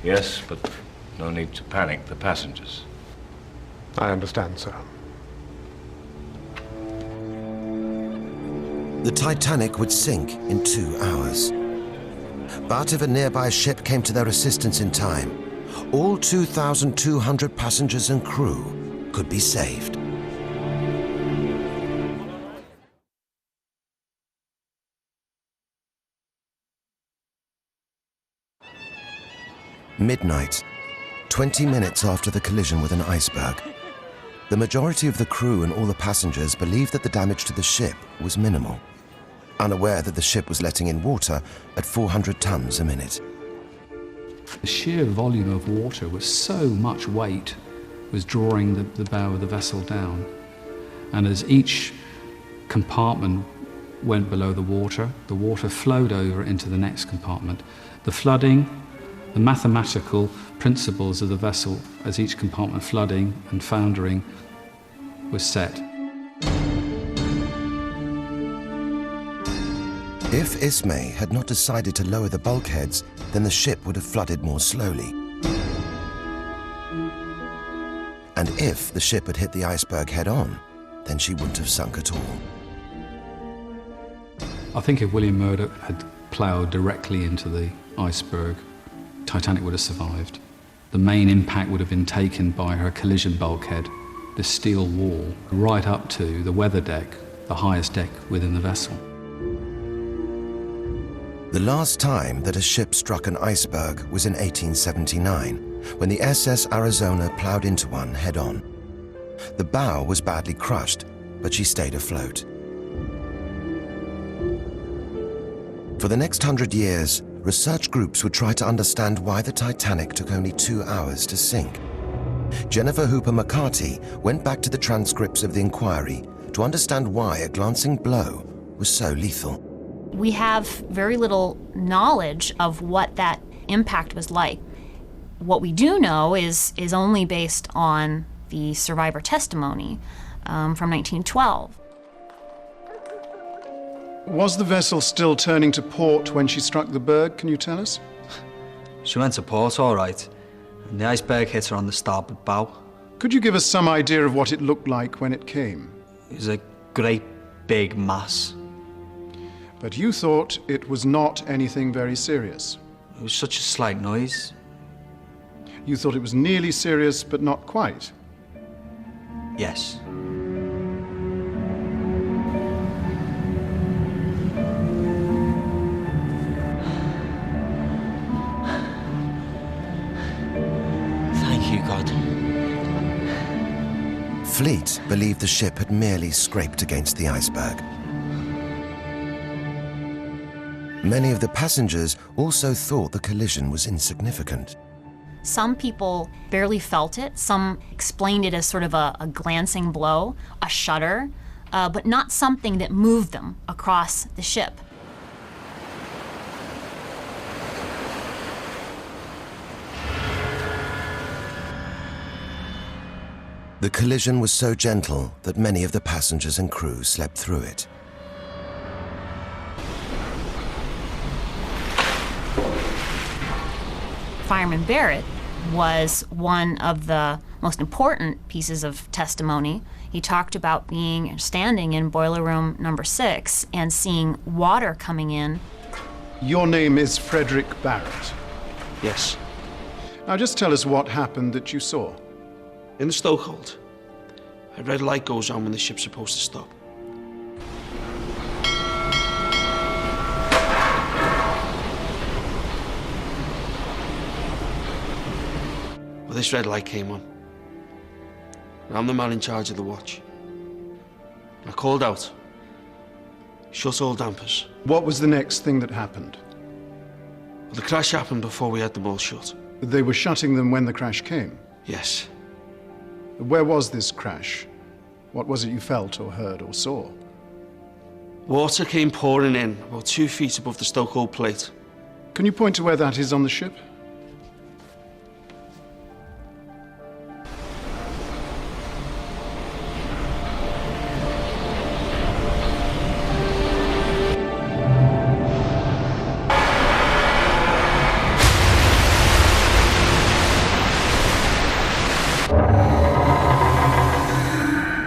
Yes, but no need to panic the passengers. I understand, sir. The Titanic would sink in 2 hours. But if a nearby ship came to their assistance in time, all 2,200 passengers and crew could be saved. Midnight, 20 minutes after the collision with an iceberg. The majority of the crew and all the passengers believed that the damage to the ship was minimal, unaware that the ship was letting in water at 400 tons a minute. The sheer volume of water was so much weight was drawing the bow of the vessel down. And as each compartment went below the water flowed over into the next compartment. The flooding, the mathematical principles of the vessel as each compartment flooding and foundering was set. If Ismay had not decided to lower the bulkheads, then the ship would have flooded more slowly. And if the ship had hit the iceberg head-on, then she wouldn't have sunk at all. I think if William Murdoch had ploughed directly into the iceberg, Titanic would have survived. The main impact would have been taken by her collision bulkhead, the steel wall, right up to the weather deck, the highest deck within the vessel. The last time that a ship struck an iceberg was in 1879, when the SS Arizona ploughed into one head-on. The bow was badly crushed, but she stayed afloat. For the next 100 years, research groups would try to understand why the Titanic took only 2 hours to sink. Jennifer Hooper McCarty went back to the transcripts of the inquiry to understand why a glancing blow was so lethal. We have very little knowledge of what that impact was like. What we do know is only based on the survivor testimony from 1912. Was the vessel still turning to port when she struck the berg, can you tell us? She went to port, all right, and the iceberg hit her on the starboard bow. Could you give us some idea of what it looked like when it came? It was a great big mass. But you thought it was not anything very serious. It was such a slight noise. You thought it was nearly serious, but not quite. Yes. Thank you, God. Fleet believed the ship had merely scraped against the iceberg. Many of the passengers also thought the collision was insignificant. Some people barely felt it. Some explained it as sort of a glancing blow, a shudder, but not something that moved them across the ship. The collision was so gentle that many of the passengers and crew slept through it. Fireman Barrett was one of the most important pieces of testimony. He talked about standing in boiler room number 6 and seeing water coming in. Your name is Frederick Barrett. Yes. Now just tell us what happened that you saw. In the stokehold, a red light goes on when the ship's supposed to stop. Well, this red light came on. And I'm the man in charge of the watch. I called out, shut all dampers. What was the next thing that happened? Well, the crash happened before we had them all shut. They were shutting them when the crash came? Yes. Where was this crash? What was it you felt or heard or saw? Water came pouring in about 2 feet above the stokehold plate. Can you point to where that is on the ship?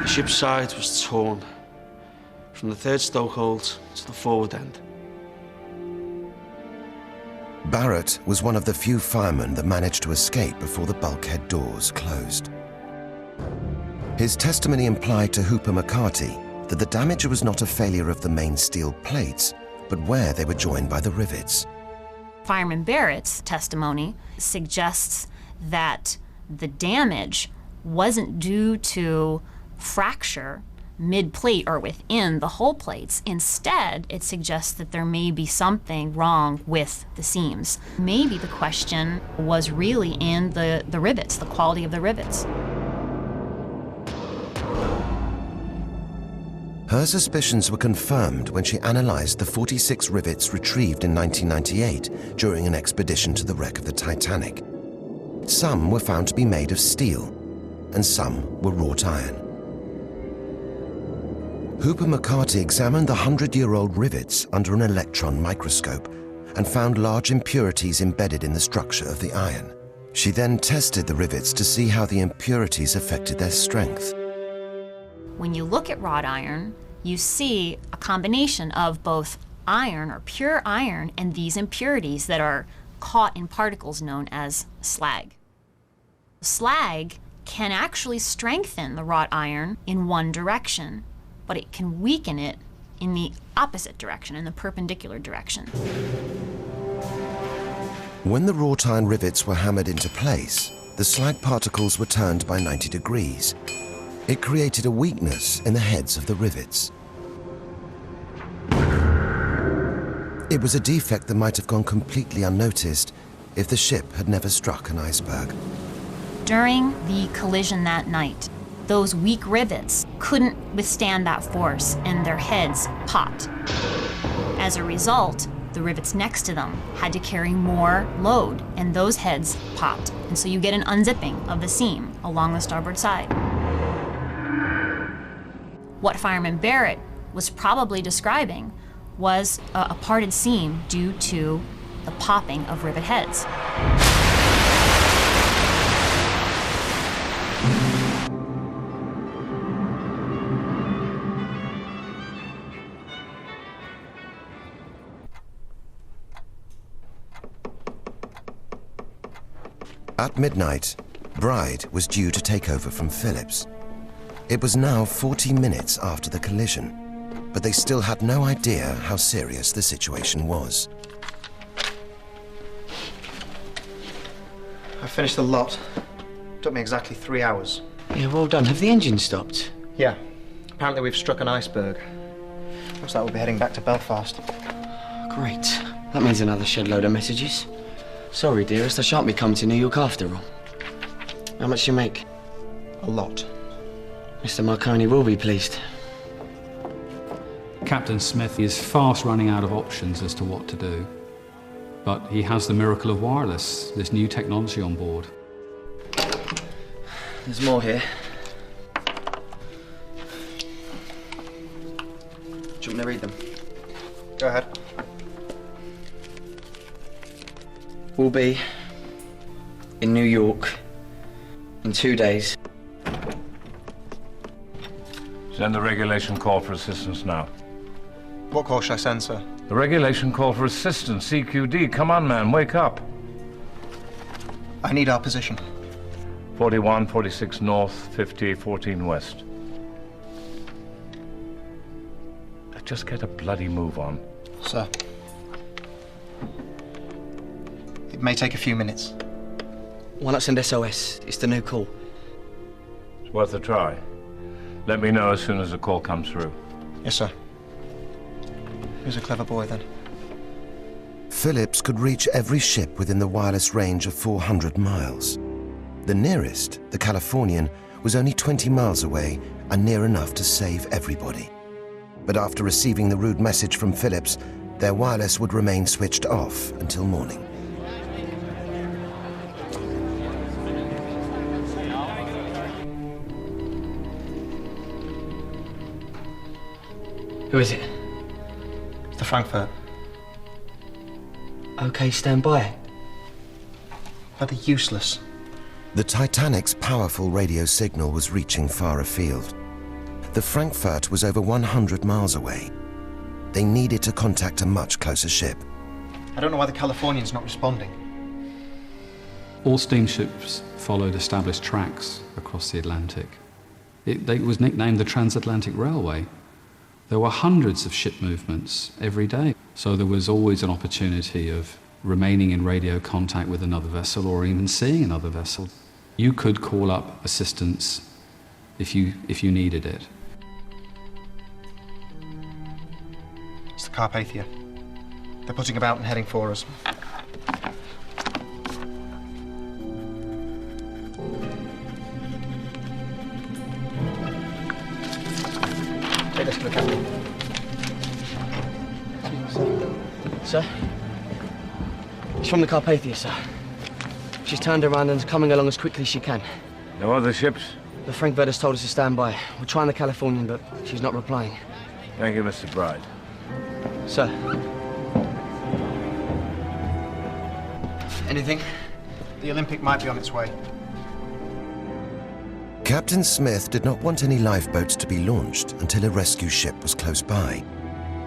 The ship's side was torn from the third stokehold to the forward end. Barrett was one of the few firemen that managed to escape before the bulkhead doors closed. His testimony implied to Hooper McCarty that the damage was not a failure of the main steel plates, but where they were joined by the rivets. Fireman Barrett's testimony suggests that the damage wasn't due to fracture mid-plate or within the hull plates. Instead, it suggests that there may be something wrong with the seams. Maybe the question was really in the rivets, the quality of the rivets. Her suspicions were confirmed when she analyzed the 46 rivets retrieved in 1998 during an expedition to the wreck of the Titanic. Some were found to be made of steel, and some were wrought iron. Hooper McCarty examined the 100-year-old rivets under an electron microscope and found large impurities embedded in the structure of the iron. She then tested the rivets to see how the impurities affected their strength. When you look at wrought iron, you see a combination of both iron or pure iron and these impurities that are caught in particles known as slag. Slag can actually strengthen the wrought iron in one direction, but it can weaken it in the opposite direction, in the perpendicular direction. When the wrought iron rivets were hammered into place, the slag particles were turned by 90 degrees. It created a weakness in the heads of the rivets. It was a defect that might have gone completely unnoticed if the ship had never struck an iceberg. During the collision that night, those weak rivets couldn't withstand that force and their heads popped. As a result, the rivets next to them had to carry more load and those heads popped. And so you get an unzipping of the seam along the starboard side. What Fireman Barrett was probably describing was a parted seam due to the popping of rivet heads. At midnight, Bride was due to take over from Phillips. It was now 40 minutes after the collision, but they still had no idea how serious the situation was. I finished the lot. Took me exactly 3 hours. Yeah, well done. Have the engines stopped? Yeah. Apparently we've struck an iceberg. Looks like we'll be heading back to Belfast. Great. That means another shed load of messages. Sorry, dearest, I shan't be coming to New York after all. How much do you make? A lot. Mr. Marconi will be pleased. Captain Smith is fast running out of options as to what to do. But he has the miracle of wireless, this new technology on board. There's more here. Do you want me to read them? Go ahead. Will be in New York in 2 days. Send the regulation call for assistance now. What call should I send, sir? The regulation call for assistance, CQD. Come on, man, wake up. I need our position. 41, 46 north, 50, 14 west. Just get a bloody move on. Sir. It may take a few minutes. Why not send SOS? It's the new call. It's worth a try. Let me know as soon as the call comes through. Yes, sir. Who's a clever boy, then? Phillips could reach every ship within the wireless range of 400 miles. The nearest, the Californian, was only 20 miles away and near enough to save everybody. But after receiving the rude message from Phillips, their wireless would remain switched off until morning. Who is it? It's the Frankfurt. Okay, stand by. But they're useless. The Titanic's powerful radio signal was reaching far afield. The Frankfurt was over 100 miles away. They needed to contact a much closer ship. I don't know why the Californian's not responding. All steamships followed established tracks across the Atlantic. It was nicknamed the Transatlantic Railway. There were hundreds of ship movements every day, so there was always an opportunity of remaining in radio contact with another vessel or even seeing another vessel. You could call up assistance if you needed it. It's the Carpathia. They're putting about and heading for us. Take this to the captain. Sir? It's from the Carpathia, sir. She's turned around and is coming along as quickly as she can. No other ships? The Frankfurt has told us to stand by. We're trying the Californian, but she's not replying. Thank you, Mr. Bride. Sir? Anything? The Olympic might be on its way. Captain Smith did not want any lifeboats to be launched until a rescue ship was close by.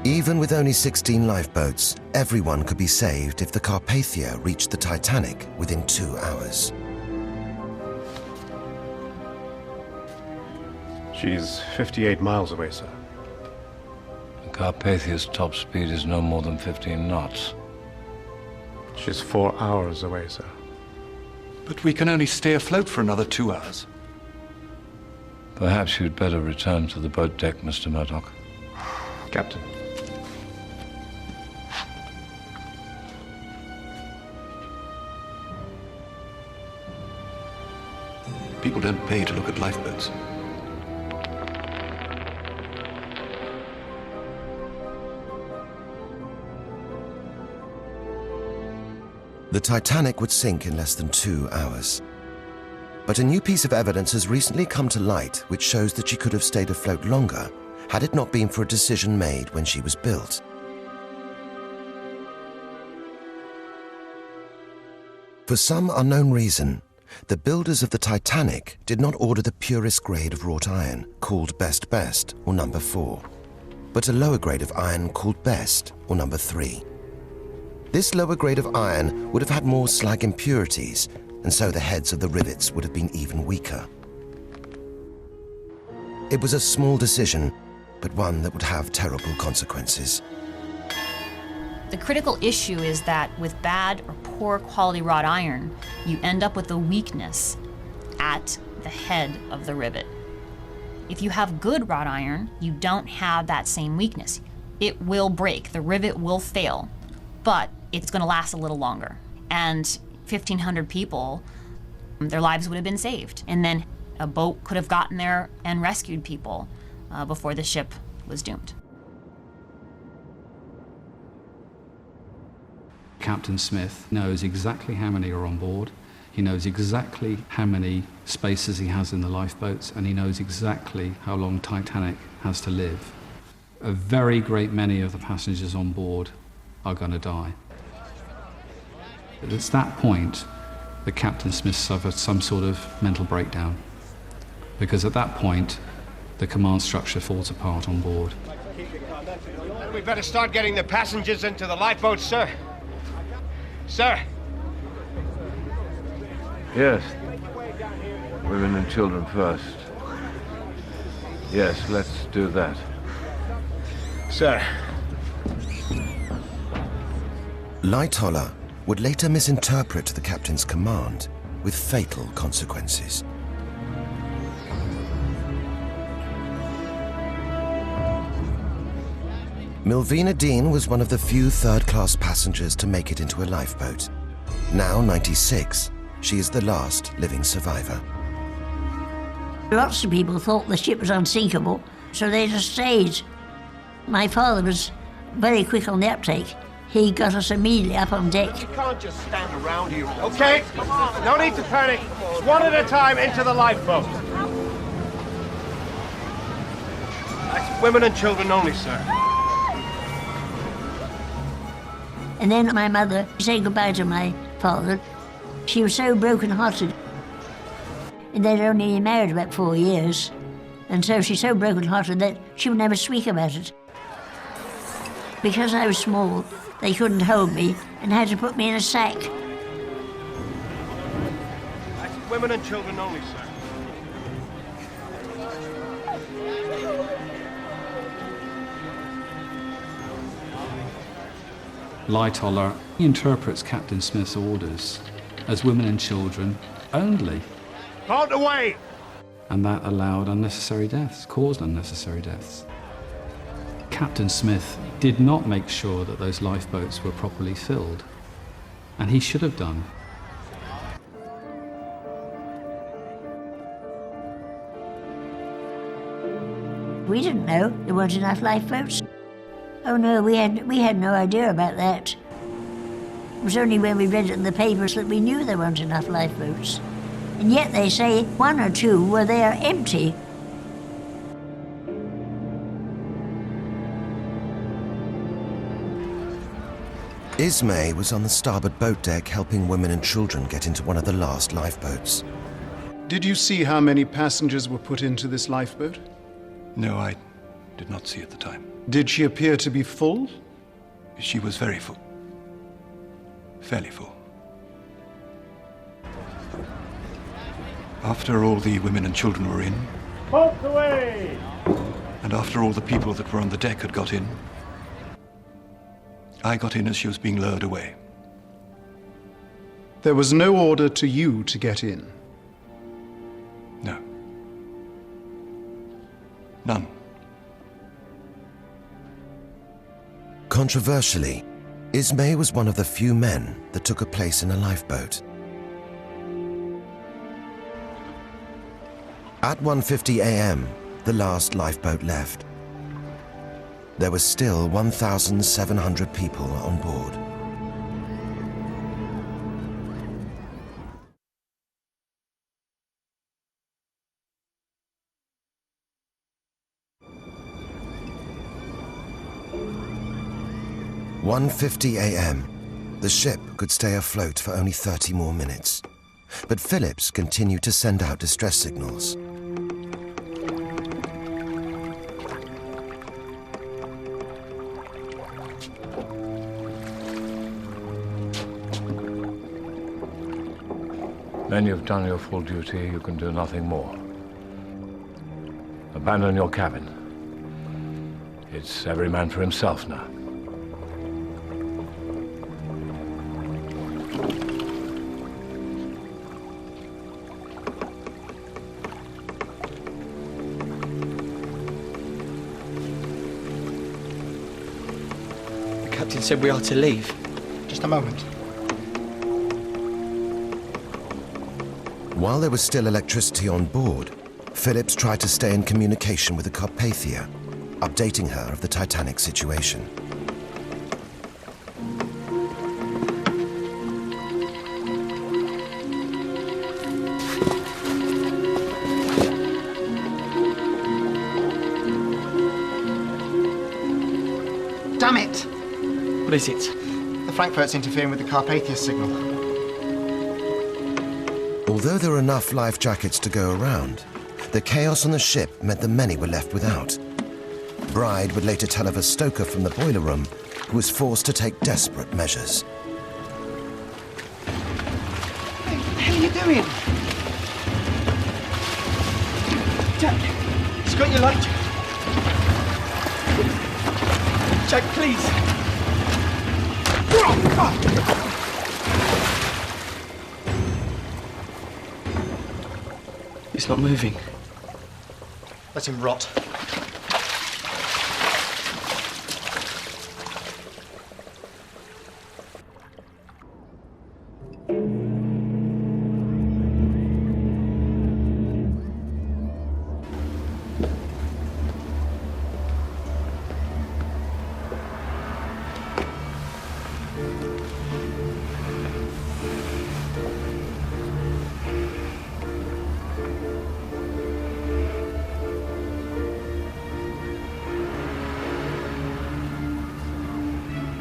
Even with only 16 lifeboats, everyone could be saved if the Carpathia reached the Titanic within 2 hours. She's 58 miles away, sir. The Carpathia's top speed is no more than 15 knots. She's 4 hours away, sir. But we can only stay afloat for another 2 hours. Perhaps you'd better return to the boat deck, Mr. Murdoch. Captain. People don't pay to look at lifeboats. The Titanic would sink in less than 2 hours. But a new piece of evidence has recently come to light which shows that she could have stayed afloat longer had it not been for a decision made when she was built. For some unknown reason, the builders of the Titanic did not order the purest grade of wrought iron, called Best or number 4, but a lower grade of iron called Best, or number 3. This lower grade of iron would have had more slag impurities, and so the heads of the rivets would have been even weaker. It was a small decision, but one that would have terrible consequences. The critical issue is that with bad or poor quality wrought iron, you end up with a weakness at the head of the rivet. If you have good wrought iron, you don't have that same weakness. It will break, the rivet will fail, but it's going to last a little longer. And 1,500 people, their lives would have been saved. And then a boat could have gotten there and rescued people before the ship was doomed. Captain Smith knows exactly how many are on board. He knows exactly how many spaces he has in the lifeboats, and he knows exactly how long Titanic has to live. A very great many of the passengers on board are going to die. It's that point that Captain Smith suffered some sort of mental breakdown, because at that point, the command structure falls apart on board. We better start getting the passengers into the lifeboats, sir. Sir! Yes. Women and children first. Yes, let's do that. Sir. Lightoller would later misinterpret the captain's command with fatal consequences. Milvina Dean was one of the few third-class passengers to make it into a lifeboat. Now 96, she is the last living survivor. Lots of people thought the ship was unsinkable, so they just stayed. My father was very quick on the uptake. He got us immediately up on deck. You can't just stand around here. Okay? No need to panic. It's one at a time into the lifeboat. That's women and children only, sir. And then my mother said goodbye to my father. She was so broken-hearted. And they'd only been married about 4 years. And so she's so broken-hearted that she would never speak about it. Because I was small, they couldn't hold me and had to put me in a sack. That's women and children only, sir. Lightoller interprets Captain Smith's orders as women and children only. Halt away! And that allowed unnecessary deaths, caused unnecessary deaths. Captain Smith did not make sure that those lifeboats were properly filled, and he should have done. We didn't know there weren't enough lifeboats. Oh no, we had no idea about that. It was only when we read it in the papers that we knew there weren't enough lifeboats. And yet they say 1 or 2 were there empty. Ismay was on the starboard boat deck helping women and children get into one of the last lifeboats. Did you see how many passengers were put into this lifeboat? No, I did not see at the time. Did she appear to be full? She was very full. Fairly full. After all the women and children were in, Halt away! and after all the people that were on the deck had got in, I got in as she was being lowered away. There was no order to you to get in? No. None. Controversially, Ismay was one of the few men that took a place in a lifeboat. At 1:50 a.m., the last lifeboat left. There was still 1,700 people on board. At 1:50 a.m., the ship could stay afloat for only 30 more minutes. But Phillips continued to send out distress signals. When you've done your full duty, you can do nothing more. Abandon your cabin. It's every man for himself now. The captain said we are to leave. Just a moment. While there was still electricity on board, Phillips tried to stay in communication with the Carpathia, updating her of the Titanic situation. Damn it! What is it? The Frankfurt's interfering with the Carpathia signal. Although there were enough life jackets to go around, the chaos on the ship meant that many were left without. Bride would later tell of a stoker from the boiler room who was forced to take desperate measures. Hey, what the hell are you doing? Jack, it's got your light. Jack, please. He's not moving. Let him rot.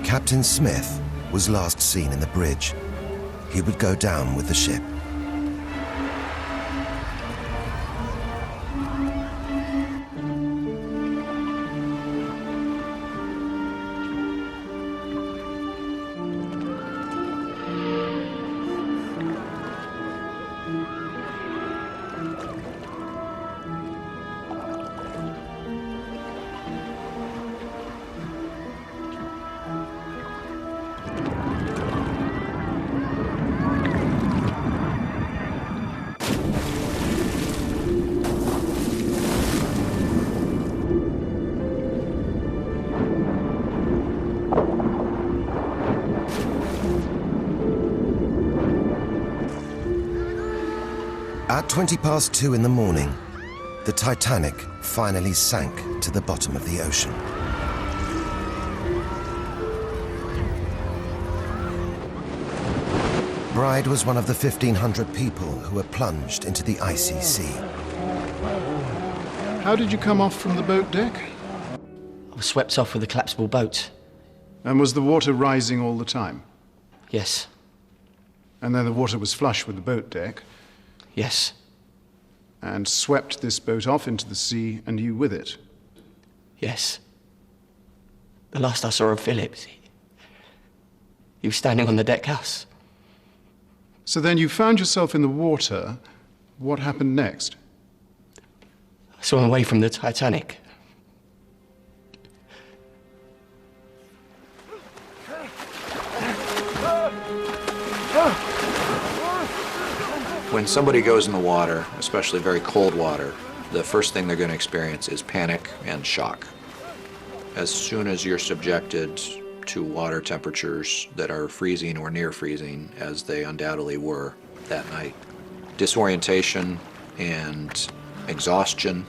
Captain Smith was last seen in the bridge. He would go down with the ship. At 2:20 in the morning, the Titanic finally sank to the bottom of the ocean. Bride was one of the 1,500 people who were plunged into the icy sea. How did you come off from the boat deck? I was swept off with a collapsible boat. And was the water rising all the time? Yes. And then the water was flush with the boat deck? Yes. And swept this boat off into the sea, and you with it? Yes. The last I saw of Phillips, he was standing on the deck house. So then you found yourself in the water. What happened next? I swam away from the Titanic. When somebody goes in the water, especially very cold water, the first thing they're going to experience is panic and shock. As soon as you're subjected to water temperatures that are freezing or near freezing, as they undoubtedly were that night, disorientation and exhaustion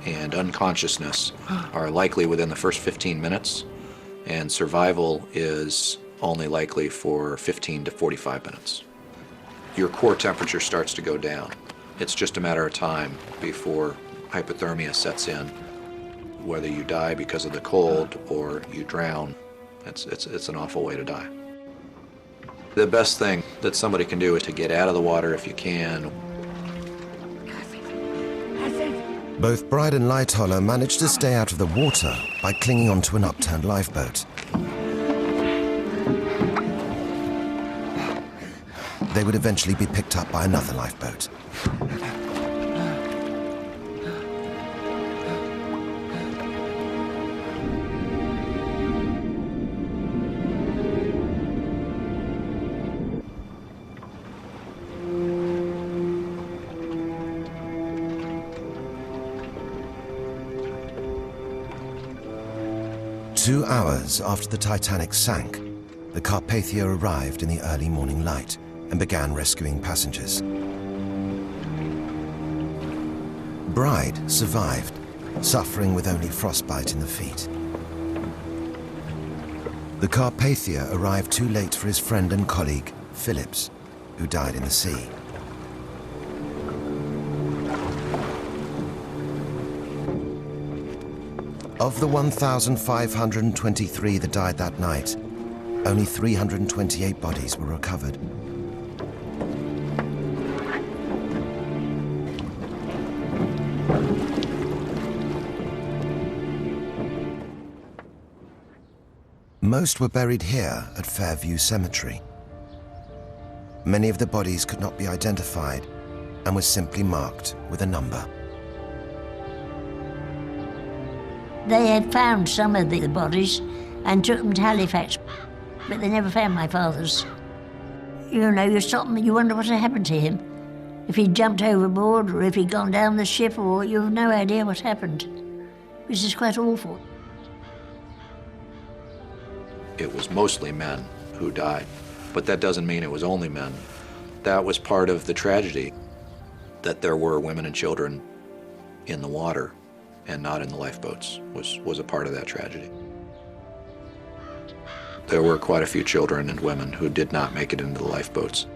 and unconsciousness are likely within the first 15 minutes, and survival is only likely for 15 to 45 minutes. Your core temperature starts to go down. It's just a matter of time before hypothermia sets in. Whether you die because of the cold or you drown, it's an awful way to die. The best thing that somebody can do is to get out of the water if you can. Both Bride and Lightoller managed to stay out of the water by clinging onto an upturned lifeboat. They would eventually be picked up by another lifeboat. Two hours after the Titanic sank, the Carpathia arrived in the early morning light and began rescuing passengers. Bride survived, suffering with only frostbite in the feet. The Carpathia arrived too late for his friend and colleague, Phillips, who died in the sea. Of the 1,523 that died that night, only 328 bodies were recovered. Most were buried here at Fairview Cemetery. Many of the bodies could not be identified and were simply marked with a number. They had found some of the bodies and took them to Halifax, but they never found my father's. You know, you stop and you wonder what had happened to him. If he'd jumped overboard or if he'd gone down the ship, or you've no idea what happened, which is quite awful. It was mostly men who died, but that doesn't mean it was only men. That was part of the tragedy, that there were women and children in the water and not in the lifeboats was a part of that tragedy. There were quite a few children and women who did not make it into the lifeboats.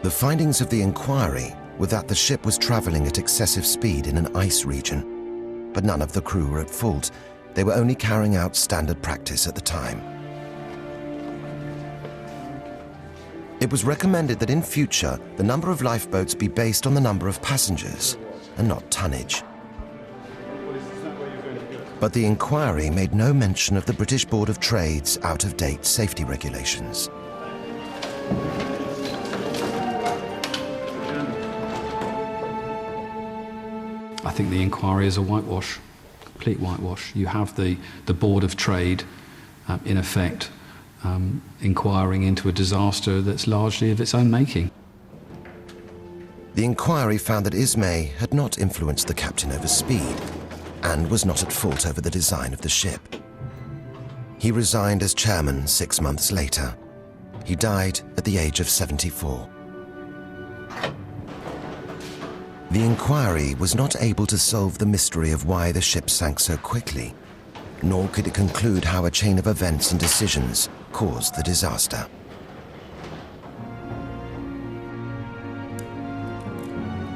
The findings of the inquiry were that the ship was traveling at excessive speed in an ice region, but none of the crew were at fault. They were only carrying out standard practice at the time. It was recommended that in future, the number of lifeboats be based on the number of passengers and not tonnage. But the inquiry made no mention of the British Board of Trade's out-of-date safety regulations. I think the inquiry is a whitewash, complete whitewash. You have the Board of Trade, in effect, inquiring into a disaster that's largely of its own making. The inquiry found that Ismay had not influenced the captain over speed and was not at fault over the design of the ship. He resigned as chairman 6 months later. He died at the age of 74. The inquiry was not able to solve the mystery of why the ship sank so quickly, nor could it conclude how a chain of events and decisions caused the disaster.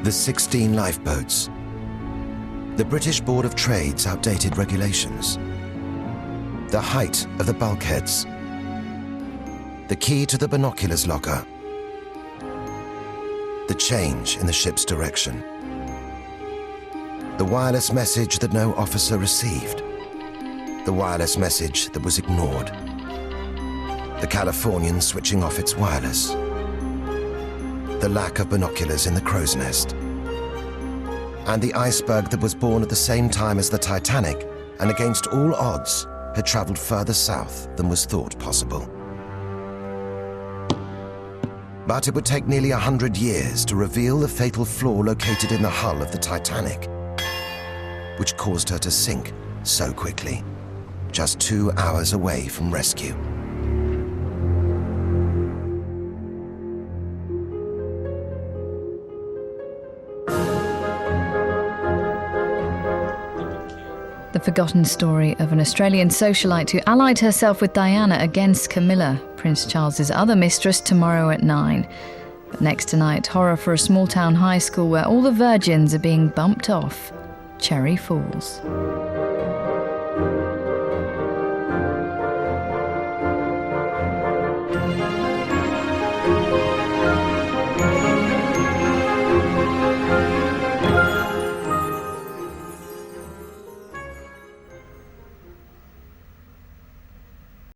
The 16 lifeboats, the British Board of Trade's outdated regulations, the height of the bulkheads, the key to the binoculars locker, the change in the ship's direction, the wireless message that no officer received, the wireless message that was ignored, the Californian switching off its wireless, the lack of binoculars in the crow's nest, and the iceberg that was born at the same time as the Titanic and against all odds had traveled further south than was thought possible. But it would take nearly 100 years to reveal the fatal flaw located in the hull of the Titanic, which caused her to sink so quickly, just 2 hours away from rescue. The forgotten story of an Australian socialite who allied herself with Diana against Camilla, Prince Charles's other mistress, tomorrow at 9. But next tonight, horror for a small town high school where all the virgins are being bumped off. Cherry Falls.